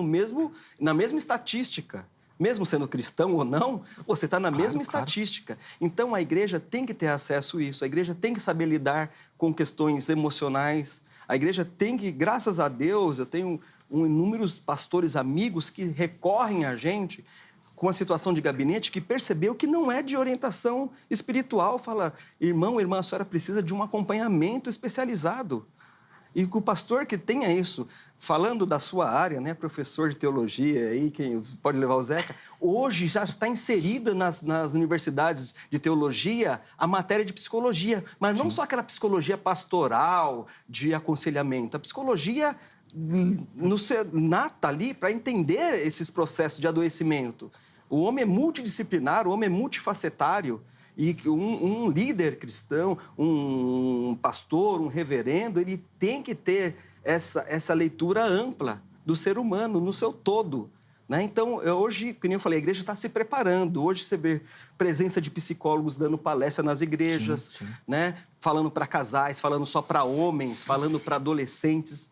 na mesma estatística. Mesmo sendo cristão ou não, você está na mesma estatística. Então, a igreja tem que ter acesso a isso. A igreja tem que saber lidar com questões emocionais. A igreja tem que, graças a Deus, eu tenho inúmeros pastores amigos que recorrem a gente com a situação de gabinete, que percebeu que não é de orientação espiritual. Fala, irmão, irmã, a senhora precisa de um acompanhamento especializado. E que o pastor que tenha isso, falando da sua área, né, professor de teologia, aí, quem pode levar o Zeca, hoje já está inserida nas universidades de teologia a matéria de psicologia, mas não só aquela psicologia pastoral, de aconselhamento, a psicologia nata ali para entender esses processos de adoecimento. O homem é multidisciplinar, o homem é multifacetário. E um líder cristão, um pastor, um reverendo, ele tem que ter essa leitura ampla do ser humano no seu todo. Né? Então, hoje, como eu falei, a igreja está se preparando. Hoje você vê presença de psicólogos dando palestra nas igrejas, Sim. né? Falando para casais, falando só para homens, falando para adolescentes.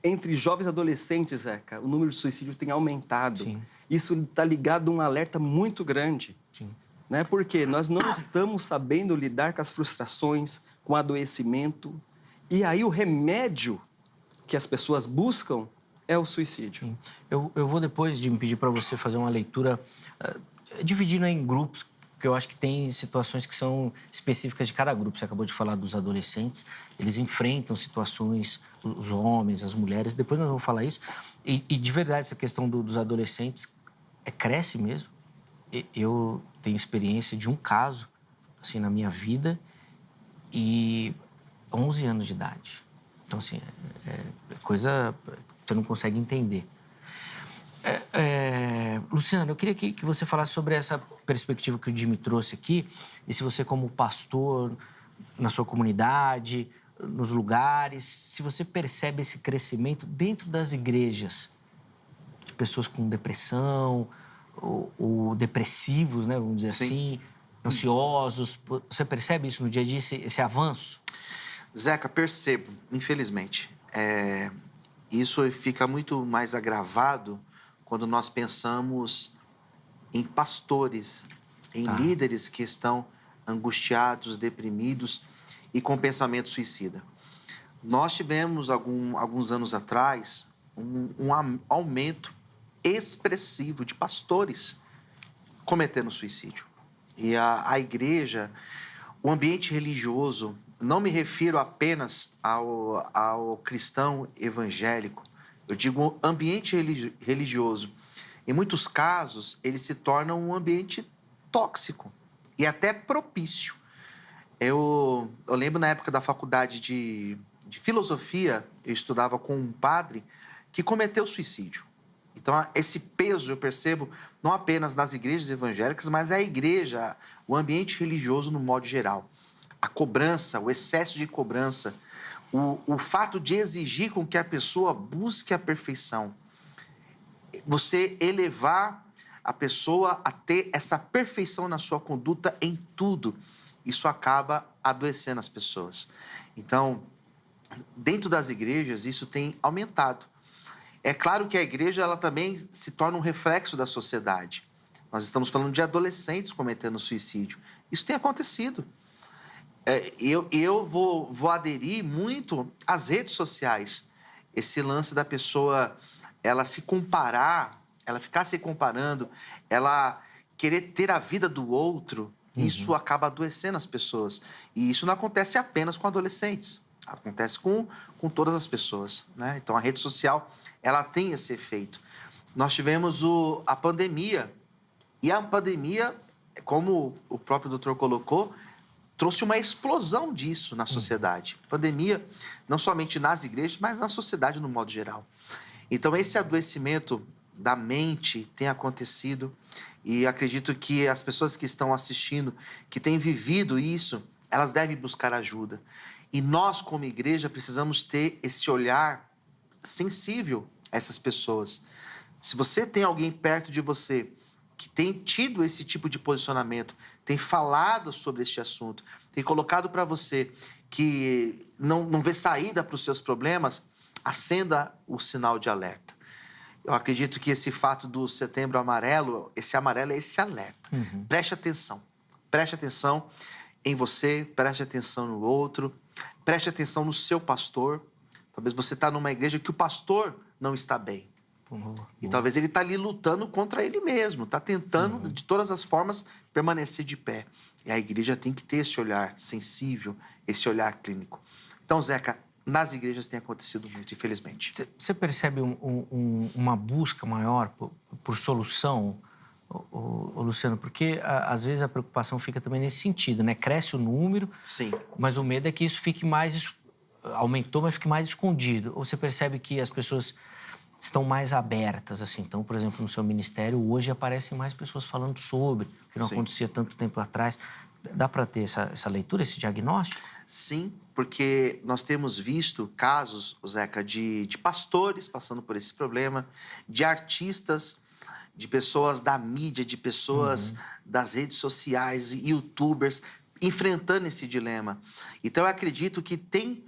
Entre jovens e adolescentes, Zeca, o número de suicídio tem aumentado. Sim. Isso está ligado a um alerta muito grande. Sim. Né? Porque nós não estamos sabendo lidar com as frustrações, com o adoecimento. E aí o remédio que as pessoas buscam é o suicídio. Sim. Eu vou depois de me pedir para você fazer uma leitura, dividindo em grupos, porque eu acho que tem situações que são específicas de cada grupo. Você acabou de falar dos adolescentes, eles enfrentam situações, os homens, as mulheres, depois nós vamos falar isso. E de verdade, essa questão dos adolescentes cresce mesmo. Eu tenho experiência de um caso, assim, na minha vida, e 11 anos de idade. Então, assim, é coisa que você não consegue entender. Luciano, eu queria que você falasse sobre essa perspectiva que o Jimmy trouxe aqui, e se você, como pastor, na sua comunidade, nos lugares, se você percebe esse crescimento dentro das igrejas, de pessoas com depressão, ou depressivos, né, vamos dizer assim, ansiosos. Você percebe isso no dia a dia, esse avanço? Zeca, percebo, infelizmente. Isso fica muito mais agravado quando nós pensamos em pastores, em líderes que estão angustiados, deprimidos e com pensamento suicida. Nós tivemos, alguns anos atrás, um aumento expressivo de pastores cometendo suicídio. E a igreja, o ambiente religioso, não me refiro apenas ao cristão evangélico, eu digo ambiente religioso. Em muitos casos, ele se torna um ambiente tóxico e até propício. Eu lembro na época da faculdade de filosofia, eu estudava com um padre que cometeu suicídio. Então, esse peso eu percebo não apenas nas igrejas evangélicas, mas a igreja, o ambiente religioso no modo geral. A cobrança, o excesso de cobrança, o fato de exigir com que a pessoa busque a perfeição. Você elevar a pessoa a ter essa perfeição na sua conduta em tudo, isso acaba adoecendo as pessoas. Então, dentro das igrejas, isso tem aumentado. É claro que a igreja ela também se torna um reflexo da sociedade. Nós estamos falando de adolescentes cometendo suicídio. Isso tem acontecido. Eu vou aderir muito às redes sociais. Esse lance da pessoa, ela se comparar, ela ficar se comparando, ela querer ter a vida do outro, isso acaba adoecendo as pessoas. E isso não acontece apenas com adolescentes. Acontece com todas as pessoas, né? Então, a rede social, ela tem esse efeito. Nós tivemos a pandemia. E a pandemia, como o próprio doutor colocou, trouxe uma explosão disso na sociedade. Pandemia, não somente nas igrejas, mas na sociedade no modo geral. Então, esse adoecimento da mente tem acontecido e acredito que as pessoas que estão assistindo, que têm vivido isso, elas devem buscar ajuda. E nós, como igreja, precisamos ter esse olhar sensível a essas pessoas. Se você tem alguém perto de você que tem tido esse tipo de posicionamento, tem falado sobre este assunto, tem colocado para você que não vê saída para os seus problemas, acenda o sinal de alerta. Eu acredito que esse fato do Setembro Amarelo, esse amarelo é esse alerta. Preste atenção em você, preste atenção no outro, preste atenção no seu pastor. Talvez você está numa igreja que o pastor não está bem. E talvez ele está ali lutando contra ele mesmo, está tentando, de todas as formas, permanecer de pé. E a igreja tem que ter esse olhar sensível, esse olhar clínico. Então, Zeca, nas igrejas tem acontecido muito, infelizmente. Você percebe uma busca maior por solução, Luciano? Porque, às vezes, a preocupação fica também nesse sentido, né? Cresce o número, Sim. Mas o medo é que isso fique mais... Aumentou, mas fique mais escondido. Ou você percebe que as pessoas estão mais abertas, assim? Então, por exemplo, no seu ministério, hoje aparecem mais pessoas falando sobre, que não acontecia tanto tempo atrás. Dá para ter essa leitura, esse diagnóstico? Sim, porque nós temos visto casos, Zeca, de pastores passando por esse problema, de artistas, de pessoas da mídia, de pessoas das redes sociais, youtubers, enfrentando esse dilema. Então, eu acredito que tem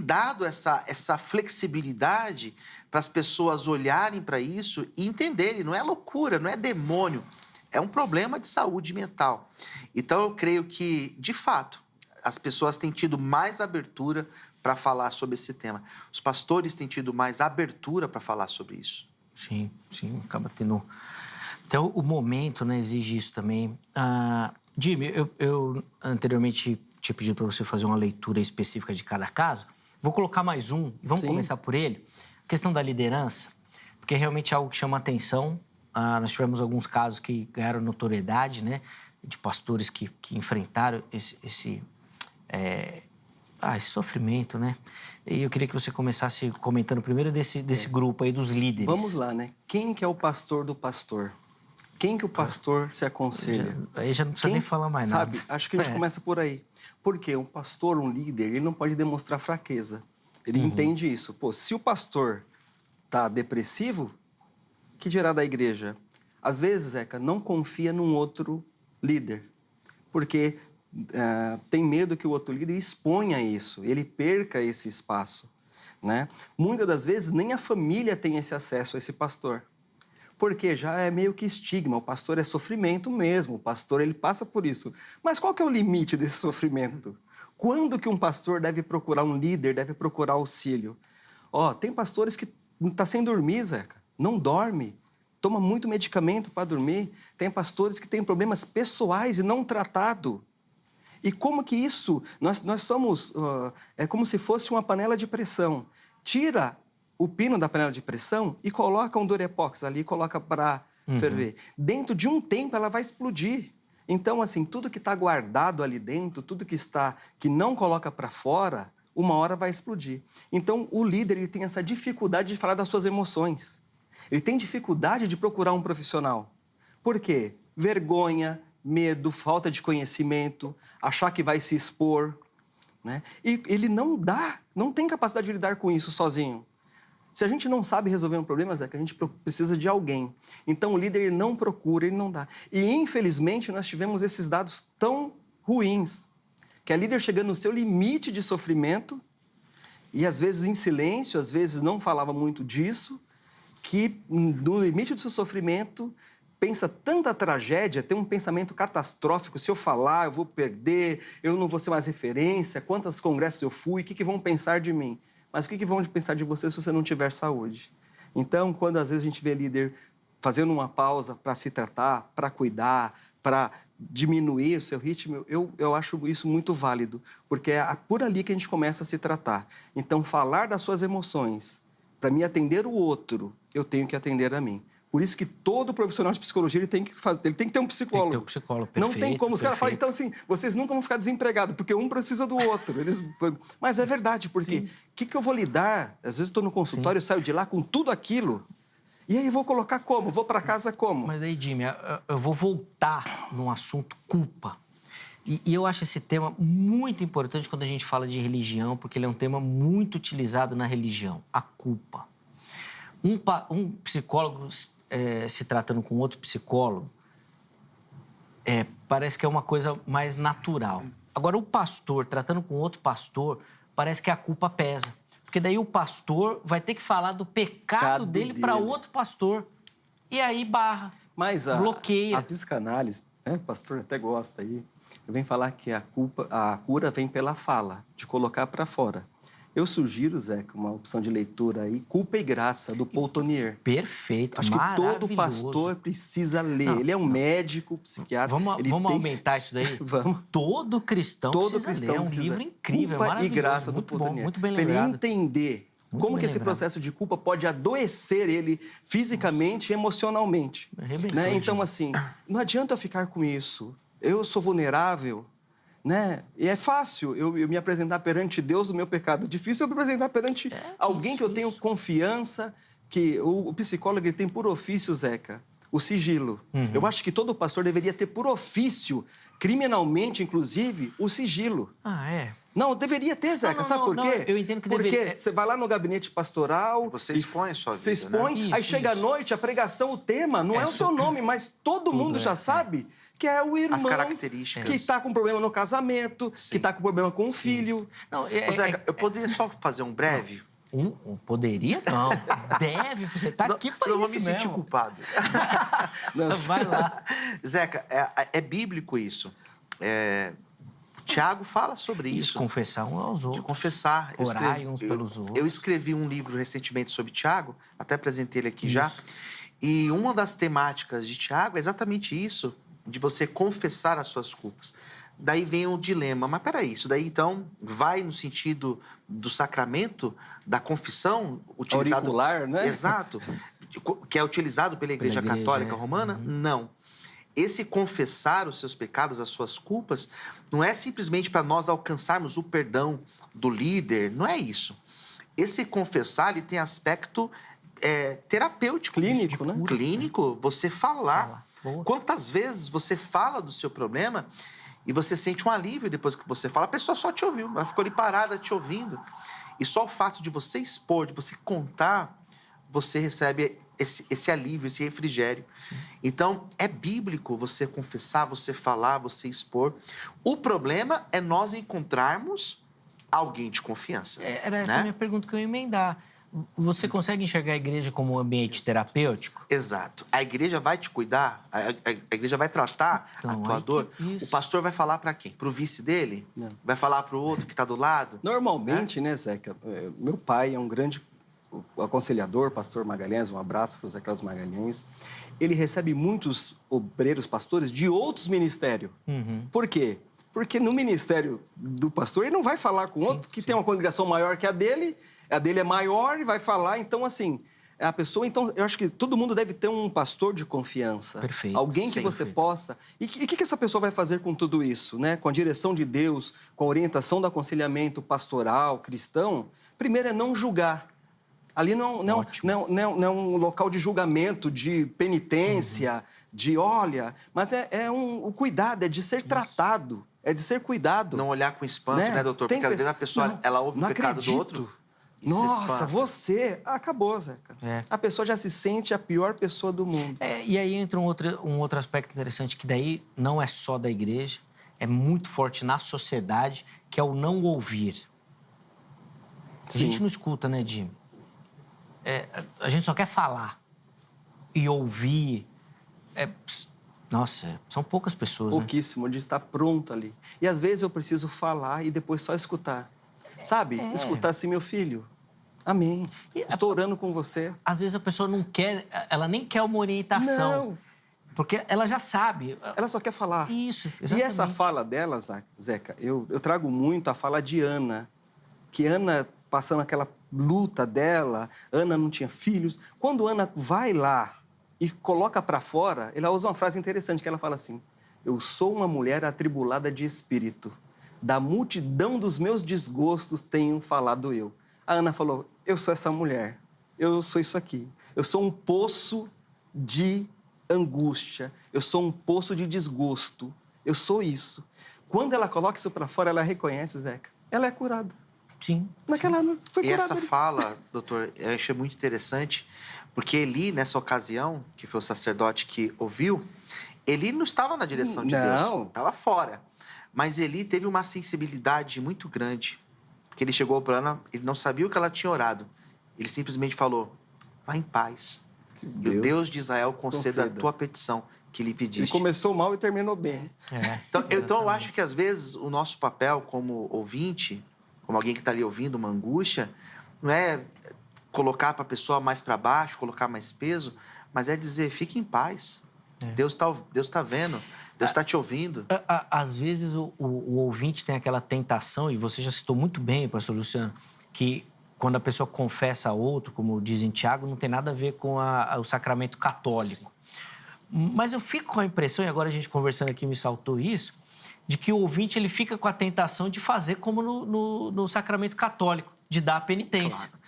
dado essa flexibilidade para as pessoas olharem para isso e entenderem. Não é loucura, não é demônio. É um problema de saúde mental. Então, eu creio que, de fato, as pessoas têm tido mais abertura para falar sobre esse tema. Os pastores têm tido mais abertura para falar sobre isso. Sim, acaba tendo... Até o momento, né, exige isso também. Jimmy, eu anteriormente tinha pedido para você fazer uma leitura específica de cada caso. Vou colocar mais um, e vamos começar por ele. A questão da liderança, porque é realmente algo que chama atenção. Nós tivemos alguns casos que ganharam notoriedade, né, de pastores que enfrentaram esse sofrimento, né? E eu queria que você começasse comentando primeiro desse grupo aí dos líderes. Vamos lá, né? Quem que é o pastor do pastor? Quem que o pastor se aconselha? Aí já não precisa nem falar mais nada. Sabe, acho que a gente começa por aí. Porque um pastor, um líder, ele não pode demonstrar fraqueza. Ele entende isso. Pô, se o pastor tá depressivo, que dirá da igreja? Às vezes, Zeca, não confia num outro líder. Porque tem medo que o outro líder exponha isso, ele perca esse espaço, né? Muitas das vezes, nem a família tem esse acesso a esse pastor. Porque já é meio que estigma, o pastor é sofrimento mesmo, o pastor ele passa por isso. Mas qual que é o limite desse sofrimento? Quando que um pastor deve procurar um líder, deve procurar auxílio? Tem pastores que tá sem dormir, Zeca, não dorme, toma muito medicamento para dormir. Tem pastores que têm problemas pessoais e não tratado. E como que isso, nós somos, é como se fosse uma panela de pressão. Tira o pino da panela de pressão e coloca um Durepox ali, coloca para ferver. Dentro de um tempo ela vai explodir. Então, assim, tudo que está guardado ali dentro, tudo que não coloca para fora, uma hora vai explodir. Então, o líder ele tem essa dificuldade de falar das suas emoções. Ele tem dificuldade de procurar um profissional. Por quê? Vergonha, medo, falta de conhecimento, achar que vai se expor, né? E ele não tem capacidade de lidar com isso sozinho. Se a gente não sabe resolver um problema, Zeca, a gente precisa de alguém. Então, o líder ele não procura, ele não dá. E, infelizmente, nós tivemos esses dados tão ruins, que é líder chegando no seu limite de sofrimento, e às vezes em silêncio, às vezes não falava muito disso, que no limite do seu sofrimento pensa tanta tragédia, tem um pensamento catastrófico, se eu falar, eu vou perder, eu não vou ser mais referência, quantos congressos eu fui, o que vão pensar de mim? Mas o que vão pensar de você se você não tiver saúde? Então, quando às vezes a gente vê líder fazendo uma pausa para se tratar, para cuidar, para diminuir o seu ritmo, eu acho isso muito válido, porque é por ali que a gente começa a se tratar. Então, falar das suas emoções, para me atender o outro, eu tenho que atender a mim. Por isso que todo profissional de psicologia ele tem que ter um psicólogo. Tem que ter um psicólogo, perfeito. Não tem como. Os caras falam, então assim, vocês nunca vão ficar desempregados, porque um precisa do outro. Mas é verdade, porque o que eu vou lidar? Às vezes estou no consultório, eu saio de lá com tudo aquilo, e aí eu vou colocar como? Vou para casa como? Mas daí, Jimmy, eu vou voltar no assunto culpa. E eu acho esse tema muito importante quando a gente fala de religião, porque ele é um tema muito utilizado na religião, a culpa. Um psicólogo se tratando com outro psicólogo, parece que é uma coisa mais natural. Agora, o pastor, tratando com outro pastor, parece que a culpa pesa. Porque daí o pastor vai ter que falar do pecado dele para outro pastor. E aí barra, Mas bloqueia. a psicanálise, né, o pastor até gosta aí, vem falar que a cura vem pela fala, de colocar para fora. Eu sugiro, Zeca, uma opção de leitura aí, Culpa e Graça, do Paul Tournier. Perfeito, Acho que maravilhoso. todo pastor precisa ler. Não, ele é um médico, psiquiatra. Vamos aumentar isso daí? Vamos. Todo cristão precisa ler. É um livro incrível, Culpa e maravilhoso. Graça, do Muito Paul bom, Tournier. muito bem Para ele lembrado. entender Muito como bem que esse lembrado. processo de culpa pode adoecer ele fisicamente e emocionalmente. Arrebentou, Né? Então, gente. assim, não adianta eu ficar com isso. Eu sou vulnerável, né? E é fácil eu me apresentar perante Deus do meu pecado. Difícil eu me apresentar perante alguém que eu tenho confiança, que o psicólogo ele tem por ofício, Zeca, o sigilo. Eu acho que todo pastor deveria ter por ofício, criminalmente, inclusive, o sigilo. Ah, é? Não, deveria ter, Zeca. Não, Sabe por não, quê? eu entendo que Porque deveria. você vai lá no gabinete pastoral... Você expõe a sua Você vida, né? expõe, aí Isso, chega à isso. noite, a pregação, o tema, não é o seu nome, mas todo mundo já sabe que é o irmão... As características. Que está com problema no casamento, Sim. que está com problema com o filho. Não, Ô, Zeca, eu poderia só fazer um breve? Poderia não. Deve, você tá aqui para Senão eu isso vou me sentir mesmo. culpado. Não, Vai lá. Zeca, é bíblico isso. Tiago fala sobre Isso, isso. confessar uns aos outros. De confessar. Orar uns pelos outros. Eu escrevi um livro recentemente sobre Tiago, até apresentei ele aqui Isso. já. E uma das temáticas de Tiago é exatamente isso, de você confessar as suas culpas. Daí vem o dilema, mas peraí, isso daí então vai no sentido do sacramento, da confissão utilizado... Auricular, né? Exato. Que é utilizado pela Igreja Igreja, Católica é. Romana? Não. Esse confessar os seus pecados, as suas culpas, não é simplesmente para nós alcançarmos o perdão do líder, não é isso. Esse confessar, ele tem aspecto terapêutico. Clínico, isso, né? Clínico, você falar. Fala. Boa. Quantas vezes você fala do seu problema e você sente um alívio depois que você fala, a pessoa só te ouviu, ela ficou ali parada te ouvindo. E só o fato de você expor, de você contar, você recebe esse alívio, esse refrigério. Sim. Então, é bíblico você confessar, você falar, você expor. O problema é nós encontrarmos alguém de confiança. Era essa a minha pergunta que eu ia emendar. Você consegue enxergar a igreja como um ambiente terapêutico? Exato. A igreja vai te cuidar, a igreja vai tratar a tua dor. O pastor vai falar para quem? Para o vice dele? Não. Vai falar para o outro que está do lado? Normalmente, né, Zeca, meu pai é um grande aconselhador, pastor Magalhães, um abraço para o Zé Carlos Magalhães. Ele recebe muitos obreiros, pastores de outros ministérios. Por quê? Porque no ministério do pastor, ele não vai falar com outro que tem uma congregação maior que a dele é maior e vai falar. Então, assim, a pessoa... Então, eu acho que todo mundo deve ter um pastor de confiança. Perfeito. Alguém que você possa... E o que essa pessoa vai fazer com tudo isso, né? Com a direção de Deus, com a orientação do aconselhamento pastoral, cristão. Primeiro é não julgar. Ali não é um local de julgamento, de penitência, de olha... Mas o cuidado, é de ser tratado, é de ser cuidado. Não olhar com espanto, né, doutor? Porque às vezes a pessoa, ela ouve o pecado do outro... Nossa, você... Acabou, Zeca. A pessoa já se sente a pior pessoa do mundo. E aí entra um outro aspecto interessante, que daí não é só da igreja, é muito forte na sociedade, que é o não ouvir. A gente não escuta, né, Jim? A gente só quer falar. E ouvir... Nossa, são poucas pessoas, Pouquíssimo, de estar pronto ali. E às vezes eu preciso falar e depois só escutar. Sabe? Escutar assim, meu filho, amém. Estou orando com você. Às vezes a pessoa não quer, ela nem quer uma orientação. Não. Porque ela já sabe. Ela só quer falar. Isso, exatamente. E essa fala dela, Zeca, eu trago muito a fala de Ana. Que Ana, passando aquela luta dela, Ana não tinha filhos. Quando Ana vai lá e coloca para fora, ela usa uma frase interessante, que ela fala assim, eu sou uma mulher atribulada de espírito. Da multidão dos meus desgostos tenho falado eu. A Ana falou, eu sou essa mulher, eu sou isso aqui. Eu sou um poço de angústia, eu sou um poço de desgosto, eu sou isso. Quando ela coloca isso para fora, ela reconhece, Zeca, ela é curada. Sim. Naquela ano foi curada. E essa fala, doutor, eu achei muito interessante, porque Eli, nessa ocasião, que foi o sacerdote que ouviu, Eli não estava na direção de Deus, estava fora. Mas Eli teve uma sensibilidade muito grande, porque ele chegou para Ana, ele não sabia o que ela tinha orado. Ele simplesmente falou, vá em paz. E o Deus de Israel conceda a tua petição que lhe pediste. Ele começou mal e terminou bem. Então, eu acho que, às vezes, o nosso papel como ouvinte, como alguém que está ali ouvindo uma angústia, não é colocar para a pessoa mais para baixo, colocar mais peso, mas é dizer, fique em paz. Deus tá vendo, Deus está te ouvindo. Às vezes, o ouvinte tem aquela tentação, e você já citou muito bem, pastor Luciano, que quando a pessoa confessa a outro, como diz em Tiago, não tem nada a ver com o sacramento católico. Sim. Mas eu fico com a impressão, e agora a gente conversando aqui me saltou isso, de que o ouvinte ele fica com a tentação de fazer como no sacramento católico, de dar a penitência. Claro.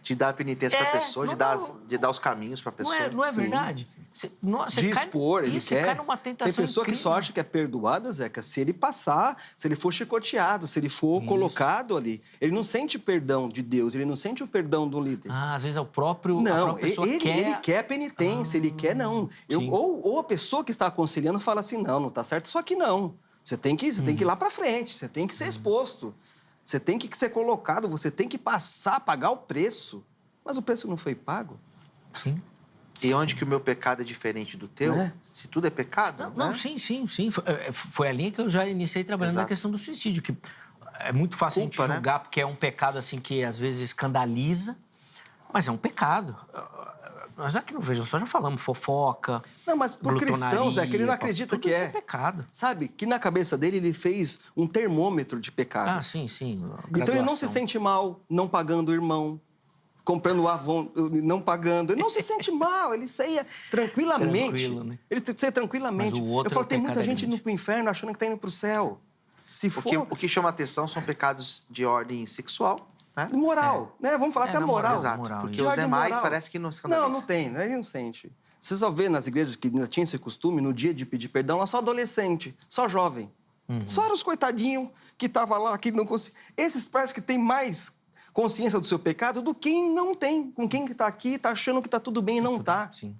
De dar a penitência para a pessoa, de dar os caminhos para a pessoa. Não é verdade? Você de expor, ele quer. Cai numa tentação Tem pessoa incrível. que só acha que é perdoada, Zeca, se ele passar, se ele for chicoteado, se ele for colocado ali. Ele não sente perdão de Deus, ele não sente o perdão do líder. Às vezes é o próprio. Não, ele quer penitência, ele quer não. Ou a pessoa que está aconselhando fala assim, não tá certo, só que não. Você tem que ir lá para frente, você tem que ser exposto. Você tem que ser colocado, você tem que pagar o preço. Mas o preço não foi pago. Sim. E onde que o meu pecado é diferente do teu? Se tudo é pecado, Não, sim. Foi a linha que eu já iniciei trabalhando na questão do suicídio, que é muito fácil a gente julgar, porque é um pecado assim que às vezes escandaliza, mas é um pecado. Nós aqui no Vejam Só já falamos fofoca. Não, mas por cristão, Zé, que ele não acredita que é. Pecado. Sabe? Que na cabeça dele ele fez um termômetro de pecados. Sim. Então ele não se sente mal não pagando o irmão, comprando o Avon, não pagando. Ele não se sente mal, ele ceia tranquilamente. Tranquilo, né? Ele ceia tranquilamente. Mas o outro eu falo, tem muita gente grande. indo pro inferno achando que tá indo pro céu. Se for... O que chama atenção são pecados de ordem sexual. Né? Moral, né? Vamos falar até moral. Exato, moral, porque isso. os demais parece que não escandalizam. Não tem, ele não sente. Você só vê nas igrejas que ainda tinha esse costume, no dia de pedir perdão, é só adolescente, só jovem. Só eram os coitadinhos que estavam lá, que não conseguiam. Esses parece que têm mais consciência do seu pecado do que não tem. Com quem que está aqui, está achando que está tudo bem e não está. Sim.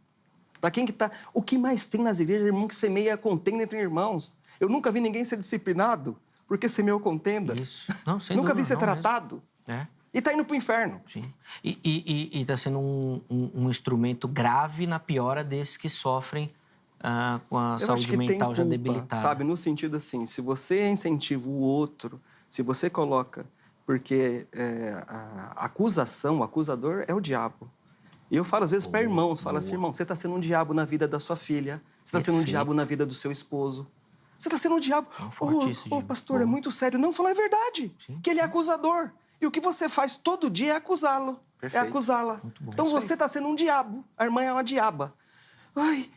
Para quem que está... O que mais tem nas igrejas é irmão que semeia contenda entre irmãos. Eu nunca vi ninguém ser disciplinado porque semeou contenda. Isso. Não, sem Nunca dúvida, vi ser não tratado. mesmo. E tá indo pro inferno. Sim. E está sendo um instrumento grave na piora desses que sofrem com a saúde mental já debilitada. Sabe, no sentido assim, se você incentiva o outro, se você coloca... Porque a acusação, o acusador é o diabo. E eu falo às vezes para irmãos, falo assim, irmão, você está sendo um diabo na vida da sua filha, você está sendo um diabo na vida do seu esposo. Você está sendo um diabo. Pastor, é muito sério. Não, falar é verdade, que ele é acusador. E o que você faz todo dia é acusá-lo, é acusá-la. Então você está sendo um diabo, a irmã é uma diaba. Ai,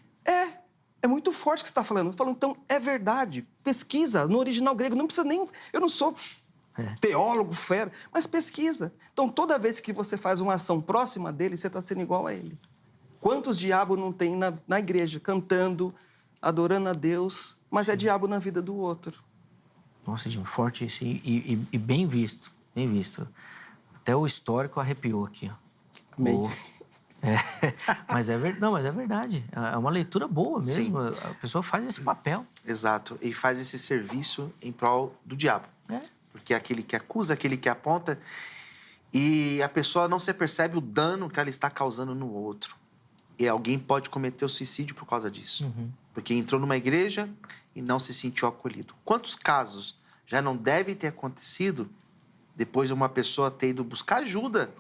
é muito forte o que você está falando. Eu falo, então, é verdade. Pesquisa no original grego, não precisa nem... Eu não sou teólogo, fera, mas pesquisa. Então, toda vez que você faz uma ação próxima dele, você está sendo igual a ele. Quantos diabos não tem na igreja, cantando, adorando a Deus, mas é diabo na vida do outro? Nossa, Jim, forte isso e bem visto. Bem visto. Até o histórico arrepiou aqui. Mas é verdade. É uma leitura boa mesmo. Sim. A pessoa faz esse papel. Exato. E faz esse serviço em prol do diabo. Porque é aquele que acusa, aquele que aponta. E a pessoa não se percebe o dano que ela está causando no outro. E alguém pode cometer o suicídio por causa disso. Porque entrou numa igreja e não se sentiu acolhido. Quantos casos já não devem ter acontecido depois de uma pessoa ter ido buscar ajuda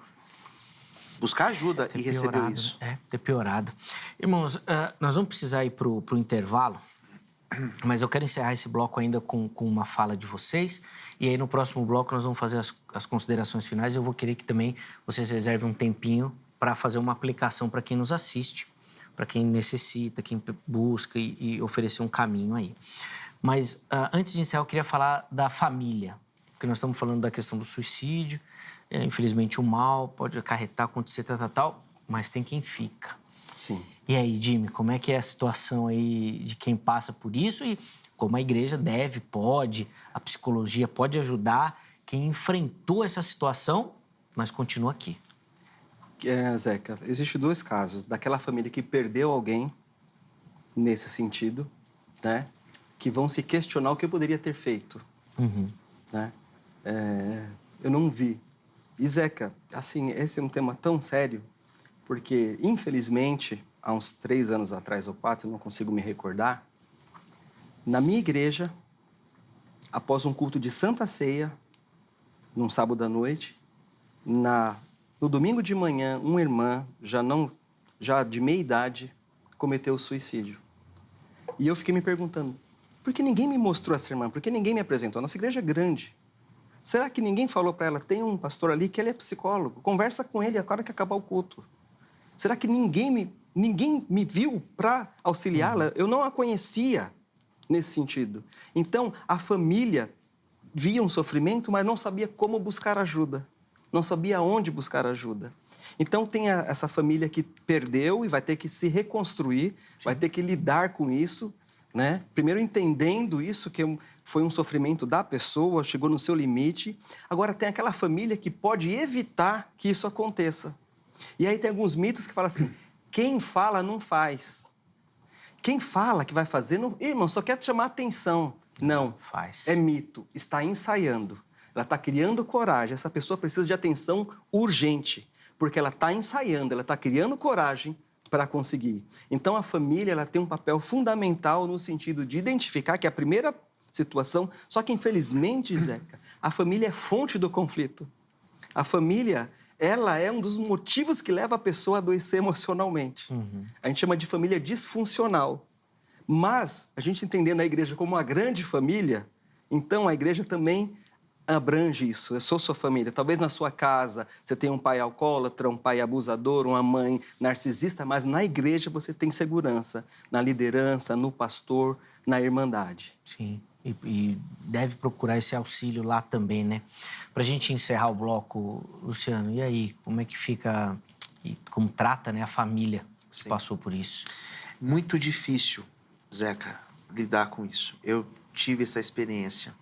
e recebeu isso? Ter piorado. Irmãos, nós vamos precisar ir para o intervalo, mas eu quero encerrar esse bloco ainda com uma fala de vocês. E aí, no próximo bloco, nós vamos fazer as considerações finais. Eu vou querer que também vocês reservem um tempinho para fazer uma aplicação para quem nos assiste, para quem necessita, quem busca e oferecer um caminho aí. Mas, antes de encerrar, eu queria falar da família. Porque nós estamos falando da questão do suicídio. Infelizmente, o mal pode acarretar, acontecer, tal, mas tem quem fica. Sim. E aí, Jimmy, como é que é a situação aí de quem passa por isso e como a igreja pode, a psicologia pode ajudar quem enfrentou essa situação, mas continua aqui? Zeca, existem dois casos. Daquela família que perdeu alguém nesse sentido, né? que vão se questionar o que eu poderia ter feito. Né? Eu não vi. E, Zeca, assim, esse é um tema tão sério, porque, infelizmente, há uns 3 anos atrás ou 4, eu não consigo me recordar, na minha igreja, após um culto de Santa Ceia, num sábado à noite, no domingo de manhã, uma irmã, já de meia idade, cometeu suicídio. E eu fiquei me perguntando, por que ninguém me mostrou essa irmã? Por que ninguém me apresentou? A nossa igreja é grande. Será que ninguém falou para ela, tem um pastor ali que ele é psicólogo, conversa com ele agora que acabar o culto? Será que ninguém me viu para auxiliá-la? Eu não a conhecia nesse sentido. Então, a família via um sofrimento, mas não sabia como buscar ajuda. Não sabia onde buscar ajuda. Então, tem essa família que perdeu e vai ter que se reconstruir, vai ter que lidar com isso, né? Primeiro entendendo isso, que foi um sofrimento da pessoa, chegou no seu limite. Agora, tem aquela família que pode evitar que isso aconteça. E aí tem alguns mitos que falam assim, quem fala não faz. Quem fala que vai fazer, não... Irmão, só quer te chamar a atenção. Não, faz. É mito, está ensaiando. Ela está criando coragem, essa pessoa precisa de atenção urgente, porque ela está ensaiando, ela está criando coragem para conseguir. Então, a família ela tem um papel fundamental no sentido de identificar que é a primeira situação, só que, infelizmente, Zeca, a família é fonte do conflito. A família, ela é um dos motivos que leva a pessoa a adoecer emocionalmente. A gente chama de família disfuncional. Mas, a gente entendendo a igreja como uma grande família, então a igreja também abrange isso. Eu sou sua família. Talvez na sua casa você tenha um pai alcoólatra, um pai abusador, uma mãe narcisista, mas na igreja você tem segurança, na liderança, no pastor, na irmandade. Sim, e deve procurar esse auxílio lá também, né? Para a gente encerrar o bloco, Luciano, e aí, como é que fica, e como trata, né, a família que passou por isso? Muito difícil, Zeca, lidar com isso. Eu tive essa experiência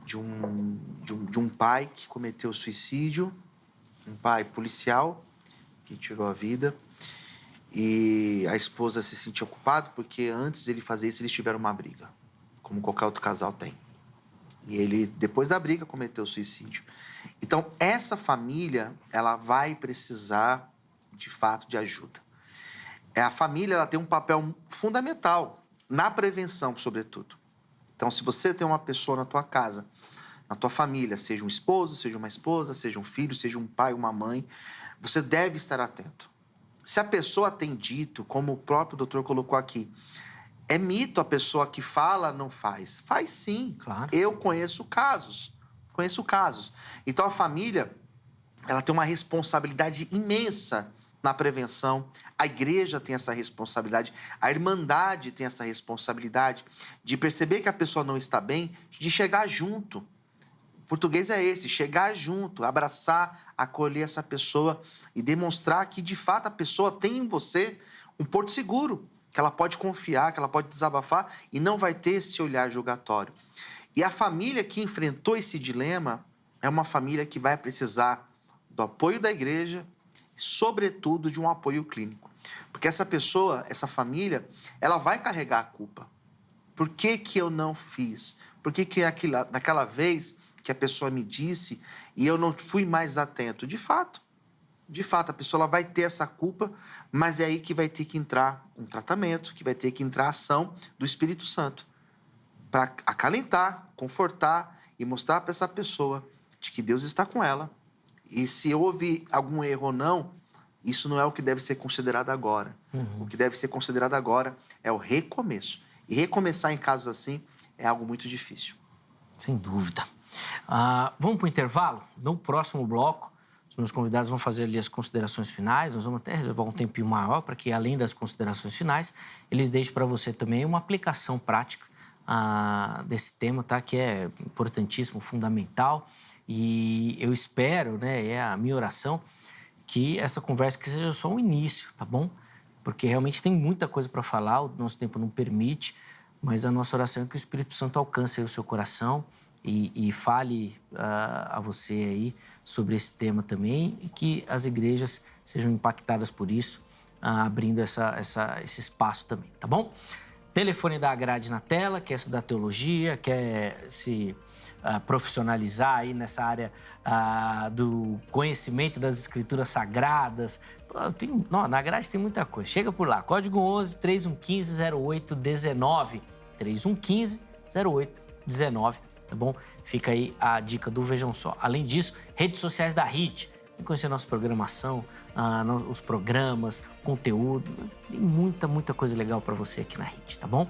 de um pai que cometeu suicídio, um pai policial que tirou a vida, e a esposa se sentia culpada porque antes de ele fazer isso eles tiveram uma briga, como qualquer outro casal tem. E ele, depois da briga, cometeu suicídio. Então, essa família, ela vai precisar, de fato, de ajuda. A família, ela tem um papel fundamental na prevenção, sobretudo. Então, se você tem uma pessoa na tua casa, na tua família, seja um esposo, seja uma esposa, seja um filho, seja um pai, uma mãe, você deve estar atento. Se a pessoa tem dito, como o próprio doutor colocou aqui, é mito a pessoa que fala não faz. Faz sim. Claro. Eu conheço casos. Então, a família, ela tem uma responsabilidade imensa na prevenção. A igreja tem essa responsabilidade, a irmandade tem essa responsabilidade de perceber que a pessoa não está bem, de chegar junto. O português é esse, chegar junto, abraçar, acolher essa pessoa e demonstrar que, de fato, a pessoa tem em você um porto seguro, que ela pode confiar, que ela pode desabafar e não vai ter esse olhar julgatório. E a família que enfrentou esse dilema é uma família que vai precisar do apoio da igreja, sobretudo de um apoio clínico. Porque essa pessoa, essa família, ela vai carregar a culpa. Por que que eu não fiz? Por que que naquela vez que a pessoa me disse e eu não fui mais atento? De fato, a pessoa ela vai ter essa culpa, mas é aí que vai ter que entrar um tratamento, que vai ter que entrar a ação do Espírito Santo para acalentar, confortar e mostrar para essa pessoa de que Deus está com ela. E se houve algum erro ou não, isso não é o que deve ser considerado agora. O que deve ser considerado agora é o recomeço. E recomeçar em casos assim é algo muito difícil. Sem dúvida. Vamos para o intervalo? No próximo bloco, os meus convidados vão fazer ali as considerações finais. Nós vamos até reservar um tempinho maior para que, além das considerações finais, eles deixem para você também uma aplicação prática desse tema, tá? Que é importantíssimo, fundamental. E eu espero, né, é a minha oração, que essa conversa que seja só um início, tá bom? Porque realmente tem muita coisa para falar, o nosso tempo não permite, mas a nossa oração é que o Espírito Santo alcance aí o seu coração e fale a você aí sobre esse tema também e que as igrejas sejam impactadas por isso, abrindo esse espaço também, tá bom? Telefone da grade na tela, quer estudar teologia, quer se profissionalizar aí nessa área do conhecimento das escrituras sagradas. Na grade tem muita coisa. Chega por lá. Código 11 3115 0819. 3115 0819, tá bom? Fica aí a dica do Vejam Só. Além disso, redes sociais da HIT. Vem conhecer nossa programação, os programas, conteúdo. Tem muita coisa legal para você aqui na HIT, tá bom?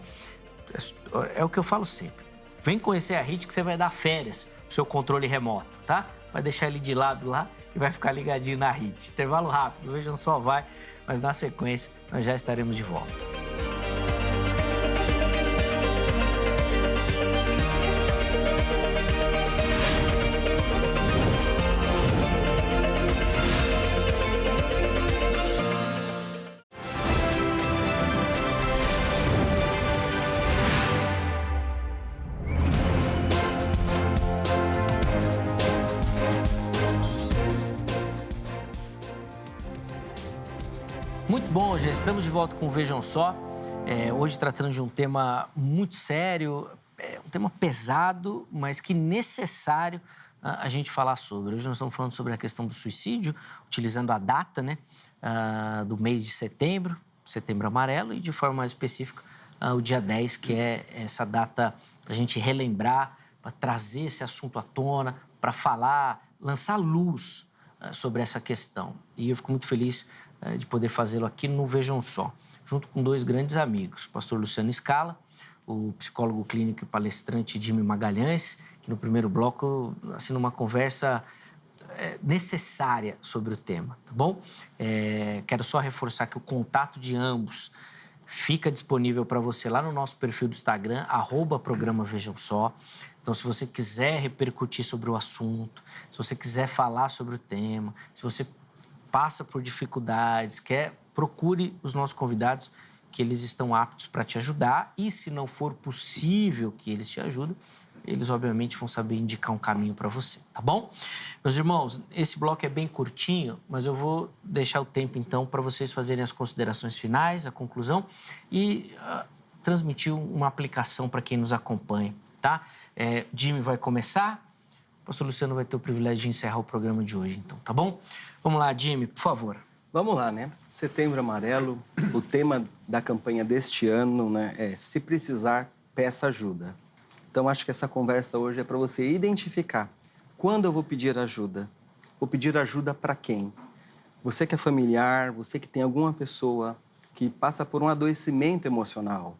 É o que eu falo sempre. Vem conhecer a HIT que você vai dar férias pro seu controle remoto, tá? Vai deixar ele de lado lá e vai ficar ligadinho na HIT. Intervalo rápido, Vejam Só vai, mas na sequência nós já estaremos de volta. Muito bom, já estamos de volta com o Vejam Só. Hoje tratando de um tema muito sério, um tema pesado, mas que necessário a gente falar sobre. Hoje nós estamos falando sobre a questão do suicídio, utilizando a data, né, do mês de setembro, Setembro Amarelo, e de forma mais específica o dia 10, que é essa data para a gente relembrar, para trazer esse assunto à tona, para falar, lançar luz sobre essa questão. E eu fico muito feliz de poder fazê-lo aqui no Vejam Só, junto com dois grandes amigos, o pastor Luciano Scala, o psicólogo clínico e palestrante Jimmy Magalhães, que no primeiro bloco, assim, numa conversa necessária sobre o tema, tá bom? Quero só reforçar que o contato de ambos fica disponível para você lá no nosso perfil do Instagram, @programa Vejam Só. Então, se você quiser repercutir sobre o assunto, se você quiser falar sobre o tema, se você passa por dificuldades, procure os nossos convidados, que eles estão aptos para te ajudar. E se não for possível que eles te ajudem, eles obviamente vão saber indicar um caminho para você, tá bom? Meus irmãos, esse bloco é bem curtinho, mas eu vou deixar o tempo então para vocês fazerem as considerações finais, a conclusão e transmitir uma aplicação para quem nos acompanha, tá? Jimmy vai começar. O pastor Luciano vai ter o privilégio de encerrar o programa de hoje, então, tá bom? Vamos lá, Jimmy, por favor. Vamos lá, né? Setembro Amarelo, o tema da campanha deste ano, né, é Se Precisar, Peça Ajuda. Então, acho que essa conversa hoje é para você identificar quando eu vou pedir ajuda. Vou pedir ajuda para quem? Você que é familiar, você que tem alguma pessoa que passa por um adoecimento emocional,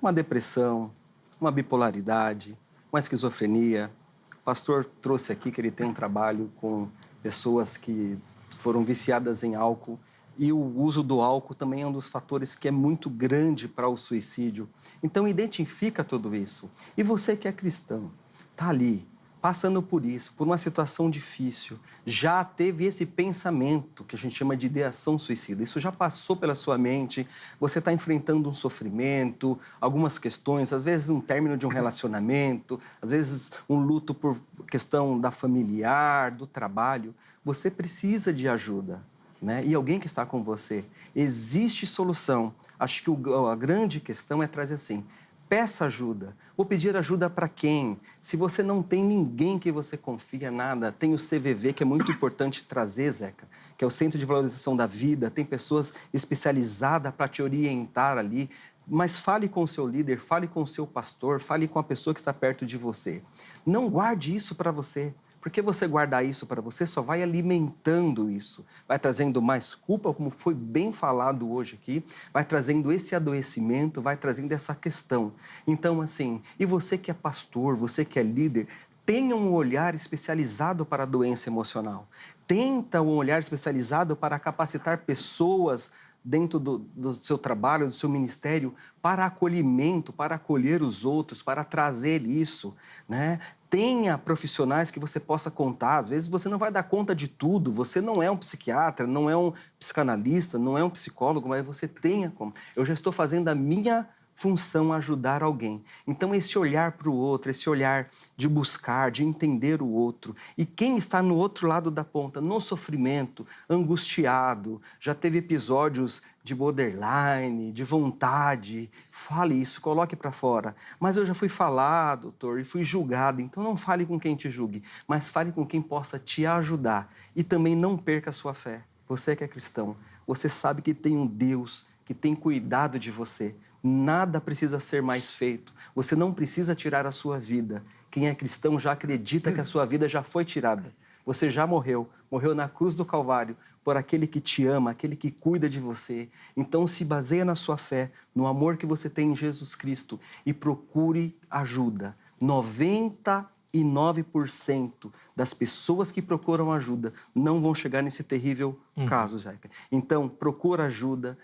uma depressão, uma bipolaridade, uma esquizofrenia. O pastor trouxe aqui que ele tem um trabalho com pessoas que foram viciadas em álcool e o uso do álcool também é um dos fatores que é muito grande para o suicídio. Então, identifica tudo isso. E você que é cristão, está ali, passando por isso, por uma situação difícil, já teve esse pensamento que a gente chama de ideação suicida. Isso já passou pela sua mente, você está enfrentando um sofrimento, algumas questões, às vezes um término de um relacionamento, às vezes um luto por questão da familiar, do trabalho. Você precisa de ajuda, né? E alguém que está com você. Existe solução. Acho que a grande questão é trazer assim, peça ajuda. Vou pedir ajuda para quem? Se você não tem ninguém que você confia, nada, tem o CVV, que é muito importante trazer, Zeca, que é o Centro de Valorização da Vida, tem pessoas especializadas para te orientar ali, mas fale com o seu líder, fale com o seu pastor, fale com a pessoa que está perto de você. Não guarde isso para você. Porque você guardar isso para você só vai alimentando isso, vai trazendo mais culpa, como foi bem falado hoje aqui, vai trazendo esse adoecimento, vai trazendo essa questão. Então, assim, e você que é pastor, você que é líder, tenha um olhar especializado para a doença emocional. Tenta um olhar especializado para capacitar pessoas dentro do seu trabalho, do seu ministério, para acolhimento, para acolher os outros, para trazer isso, né? Tenha profissionais que você possa contar. Às vezes você não vai dar conta de tudo, você não é um psiquiatra, não é um psicanalista, não é um psicólogo, mas você tenha como. Eu já estou fazendo a minha função ajudar alguém. Então, esse olhar para o outro, esse olhar de buscar, de entender o outro. E quem está no outro lado da ponta, no sofrimento, angustiado, já teve episódios de borderline, de vontade, fale isso, coloque para fora. Mas eu já fui falar, doutor, e fui julgado. Então, não fale com quem te julgue, mas fale com quem possa te ajudar. E também não perca a sua fé. Você que é cristão, você sabe que tem um Deus que tem cuidado de você. Nada precisa ser mais feito. Você não precisa tirar a sua vida. Quem é cristão já acredita que a sua vida já foi tirada. Você já morreu na cruz do Calvário, por aquele que te ama, aquele que cuida de você. Então se baseia na sua fé, no amor que você tem em Jesus Cristo e procure ajuda. 99% das pessoas que procuram ajuda não vão chegar nesse terrível caso, Jaica. Então, procura ajuda,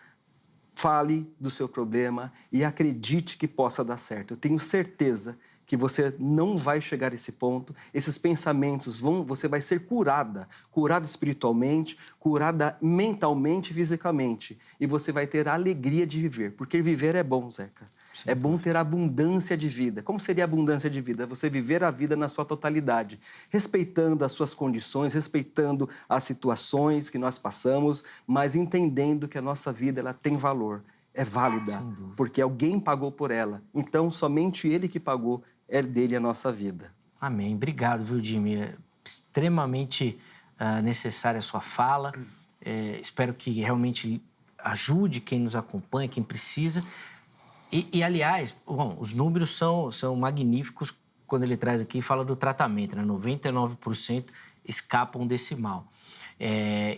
fale do seu problema e acredite que possa dar certo. Eu tenho certeza que você não vai chegar a esse ponto, esses pensamentos você vai ser curada espiritualmente, curada mentalmente e fisicamente. E você vai ter a alegria de viver, porque viver é bom, Zeca. É bom ter abundância de vida. Como seria a abundância de vida? Você viver a vida na sua totalidade, respeitando as suas condições, respeitando as situações que nós passamos, mas entendendo que a nossa vida ela tem valor, é válida, porque alguém pagou por ela. Então, somente Ele que pagou, é dele a nossa vida. Amém. Obrigado, viu, Jimmy? É extremamente necessária a sua fala. Espero que realmente ajude quem nos acompanha, quem precisa. E aliás, bom, os números são magníficos quando ele traz aqui e fala do tratamento, né? 99% escapam desse mal.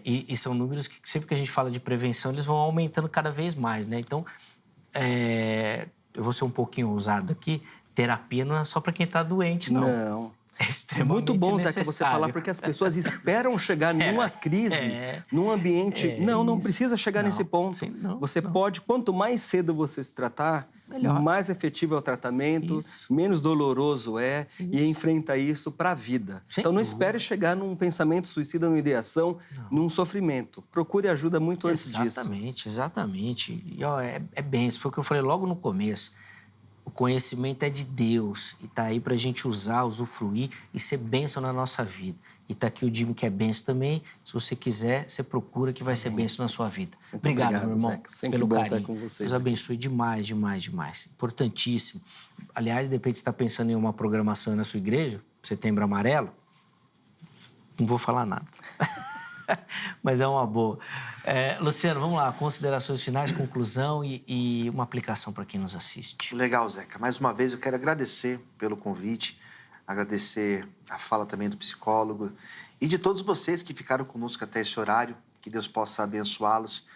E são números que sempre que a gente fala de prevenção, eles vão aumentando cada vez mais, né? Então, eu vou ser um pouquinho ousado aqui, terapia não é só para quem está doente, não. Não. É extremamente muito bom, necessário. Zé, que você falar, porque as pessoas esperam chegar numa crise, num ambiente... não precisa chegar nesse ponto. Sim, você pode, quanto mais cedo você se tratar, melhor. Mais efetivo é o tratamento, menos doloroso é, e enfrenta isso para a vida. Sem então, não dúvida. espere chegar num pensamento suicida, numa ideação, num sofrimento. Procure ajuda muito antes disso. Exatamente. E, ó, é bênção. Foi o que eu falei logo no começo. O conhecimento é de Deus e tá aí pra gente usar, usufruir e ser bênção na nossa vida. E tá aqui o Jimmy, que é bênção também. Se você quiser, você procura que vai ser bênção na sua vida. Muito obrigado, meu irmão, Zeca. Sempre pelo bom carinho. estar com vocês. Deus abençoe demais, demais, demais. Importantíssimo. Aliás, de repente você está pensando em uma programação na sua igreja, Setembro Amarelo, não vou falar nada. Mas é uma boa. Luciano, vamos lá. Considerações finais, conclusão e uma aplicação para quem nos assiste. Legal, Zeca. Mais uma vez, eu quero agradecer pelo convite, agradecer a fala também do psicólogo e de todos vocês que ficaram conosco até esse horário. Que Deus possa abençoá-los.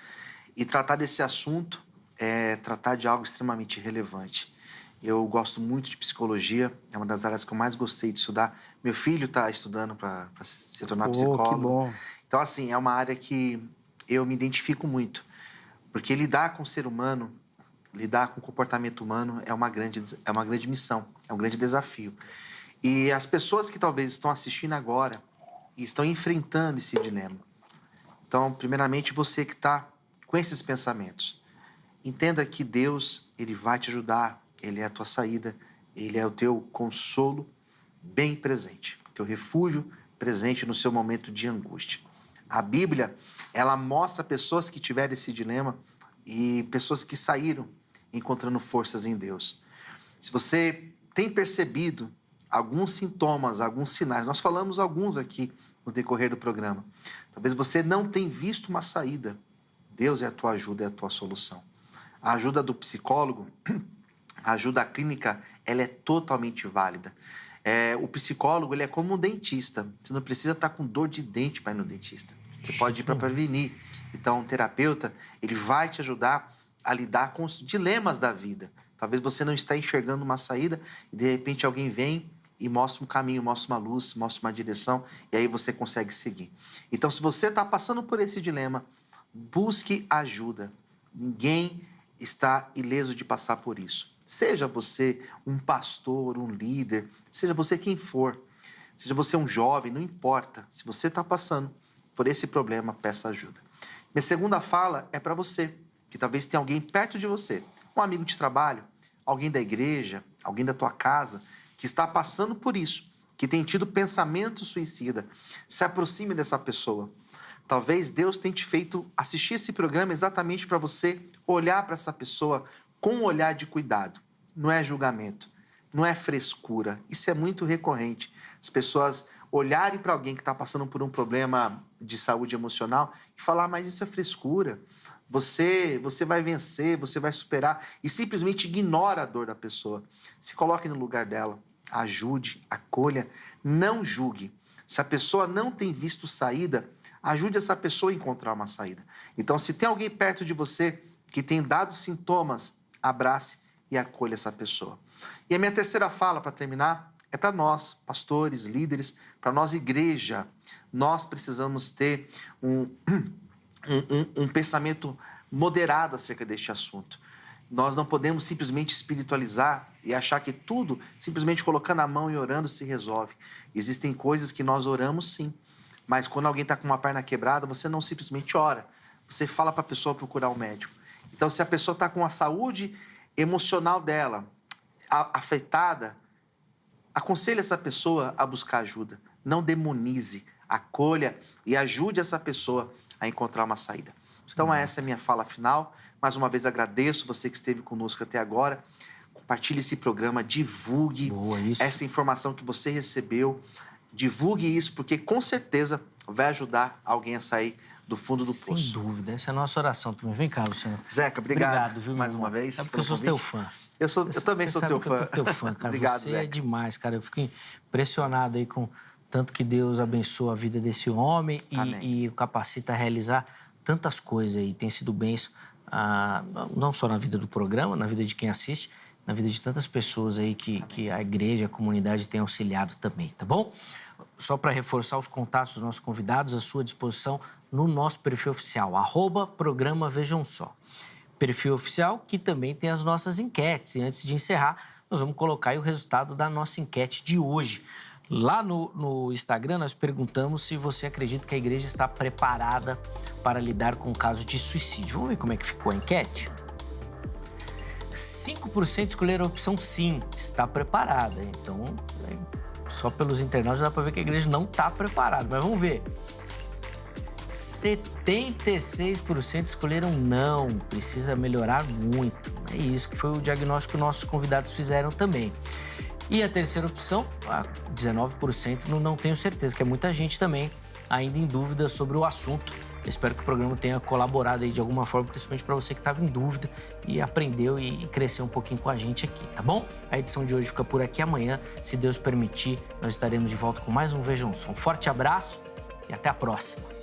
E tratar desse assunto é tratar de algo extremamente relevante. Eu gosto muito de psicologia, é uma das áreas que eu mais gostei de estudar. Meu filho está estudando para se tornar psicólogo. Que bom. Então, assim, é uma área que eu me identifico muito. Porque lidar com o ser humano, lidar com o comportamento humano é uma grande missão, é um grande desafio. E as pessoas que talvez estão assistindo agora e estão enfrentando esse dilema. Então, primeiramente, você que está com esses pensamentos, entenda que Deus, Ele vai te ajudar, Ele é a tua saída, Ele é o teu consolo bem presente, teu refúgio presente no seu momento de angústia. A Bíblia, ela mostra pessoas que tiveram esse dilema e pessoas que saíram encontrando forças em Deus. Se você tem percebido alguns sintomas, alguns sinais, nós falamos alguns aqui no decorrer do programa. Talvez você não tenha visto uma saída. Deus é a tua ajuda, é a tua solução. A ajuda do psicólogo, a ajuda clínica, ela é totalmente válida. O psicólogo, ele é como um dentista. Você não precisa estar com dor de dente para ir no dentista. Você pode ir para prevenir. Então, um terapeuta, ele vai te ajudar a lidar com os dilemas da vida. Talvez você não está enxergando uma saída e, de repente, alguém vem e mostra um caminho, mostra uma luz, mostra uma direção e aí você consegue seguir. Então, se você está passando por esse dilema, busque ajuda. Ninguém está ileso de passar por isso. Seja você um pastor, um líder, seja você quem for, seja você um jovem, não importa. Se você está passando por esse problema, peça ajuda. Minha segunda fala é para você, que talvez tenha alguém perto de você, Um amigo de trabalho, alguém da igreja, alguém da tua casa, que está passando por isso, que tem tido pensamento suicida, se aproxime dessa pessoa. Talvez Deus tenha te feito assistir esse programa exatamente para você olhar para essa pessoa com um olhar de cuidado. Não é julgamento, não é frescura. Isso é muito recorrente. As pessoas olharem para alguém que está passando por um problema de saúde emocional e falar, mas isso é frescura. Você vai vencer, você vai superar, e simplesmente ignora a dor da pessoa. Se coloque no lugar dela, ajude, acolha, não julgue. Se a pessoa não tem visto saída, ajude essa pessoa a encontrar uma saída. Então, se tem alguém perto de você que tem dado sintomas, abrace e acolha essa pessoa. E a minha terceira fala, para terminar, é para nós, pastores, líderes, para nós, igreja. Nós precisamos ter um pensamento moderado acerca deste assunto. Nós não podemos simplesmente espiritualizar e achar que tudo, simplesmente colocando a mão e orando, se resolve. Existem coisas que nós oramos sim, mas quando alguém está com uma perna quebrada, você não simplesmente ora. Você fala para a pessoa procurar um médico. Então, se a pessoa está com a saúde emocional dela afetada, aconselhe essa pessoa a buscar ajuda. Não demonize, acolha e ajude essa pessoa a encontrar uma saída. Então, essa é a minha fala final. Mais uma vez, agradeço você que esteve conosco até agora. Compartilhe esse programa, divulgue essa informação que você recebeu. Divulgue isso, porque com certeza vai ajudar alguém a sair do fundo do poço. Sem dúvida, essa é a nossa oração também. Vem cá, Luciano. Zeca, obrigado viu, mais uma vez. É porque eu sou teu fã. Eu também sou teu fã. Eu sou teu fã, cara. Obrigado, você Zeca. é demais, cara. Eu fico impressionado aí com tanto que Deus abençoa a vida desse homem e o capacita a realizar tantas coisas aí. Tem sido bênção, não só na vida do programa, na vida de quem assiste, na vida de tantas pessoas aí que a igreja, a comunidade tem auxiliado também, tá bom? Só para reforçar os contatos dos nossos convidados, à sua disposição no nosso perfil oficial, @programa Vejam Só. Perfil oficial que também tem as nossas enquetes. E antes de encerrar, nós vamos colocar aí o resultado da nossa enquete de hoje. Lá no Instagram, nós perguntamos se você acredita que a igreja está preparada para lidar com o caso de suicídio. Vamos ver como é que ficou a enquete? 5% escolheram a opção sim, está preparada. Então, só pelos internautas dá para ver que a igreja não está preparada. Mas vamos ver. 76% escolheram não, precisa melhorar muito. É isso que foi o diagnóstico que nossos convidados fizeram também. E a terceira opção, 19% não tenho certeza, que é muita gente também ainda em dúvida sobre o assunto. Eu espero que o programa tenha colaborado aí de alguma forma, principalmente para você que estava em dúvida e aprendeu e cresceu um pouquinho com a gente aqui, tá bom? A edição de hoje fica por aqui. Amanhã, se Deus permitir, nós estaremos de volta com mais um Vejam Só. Um forte abraço e até a próxima.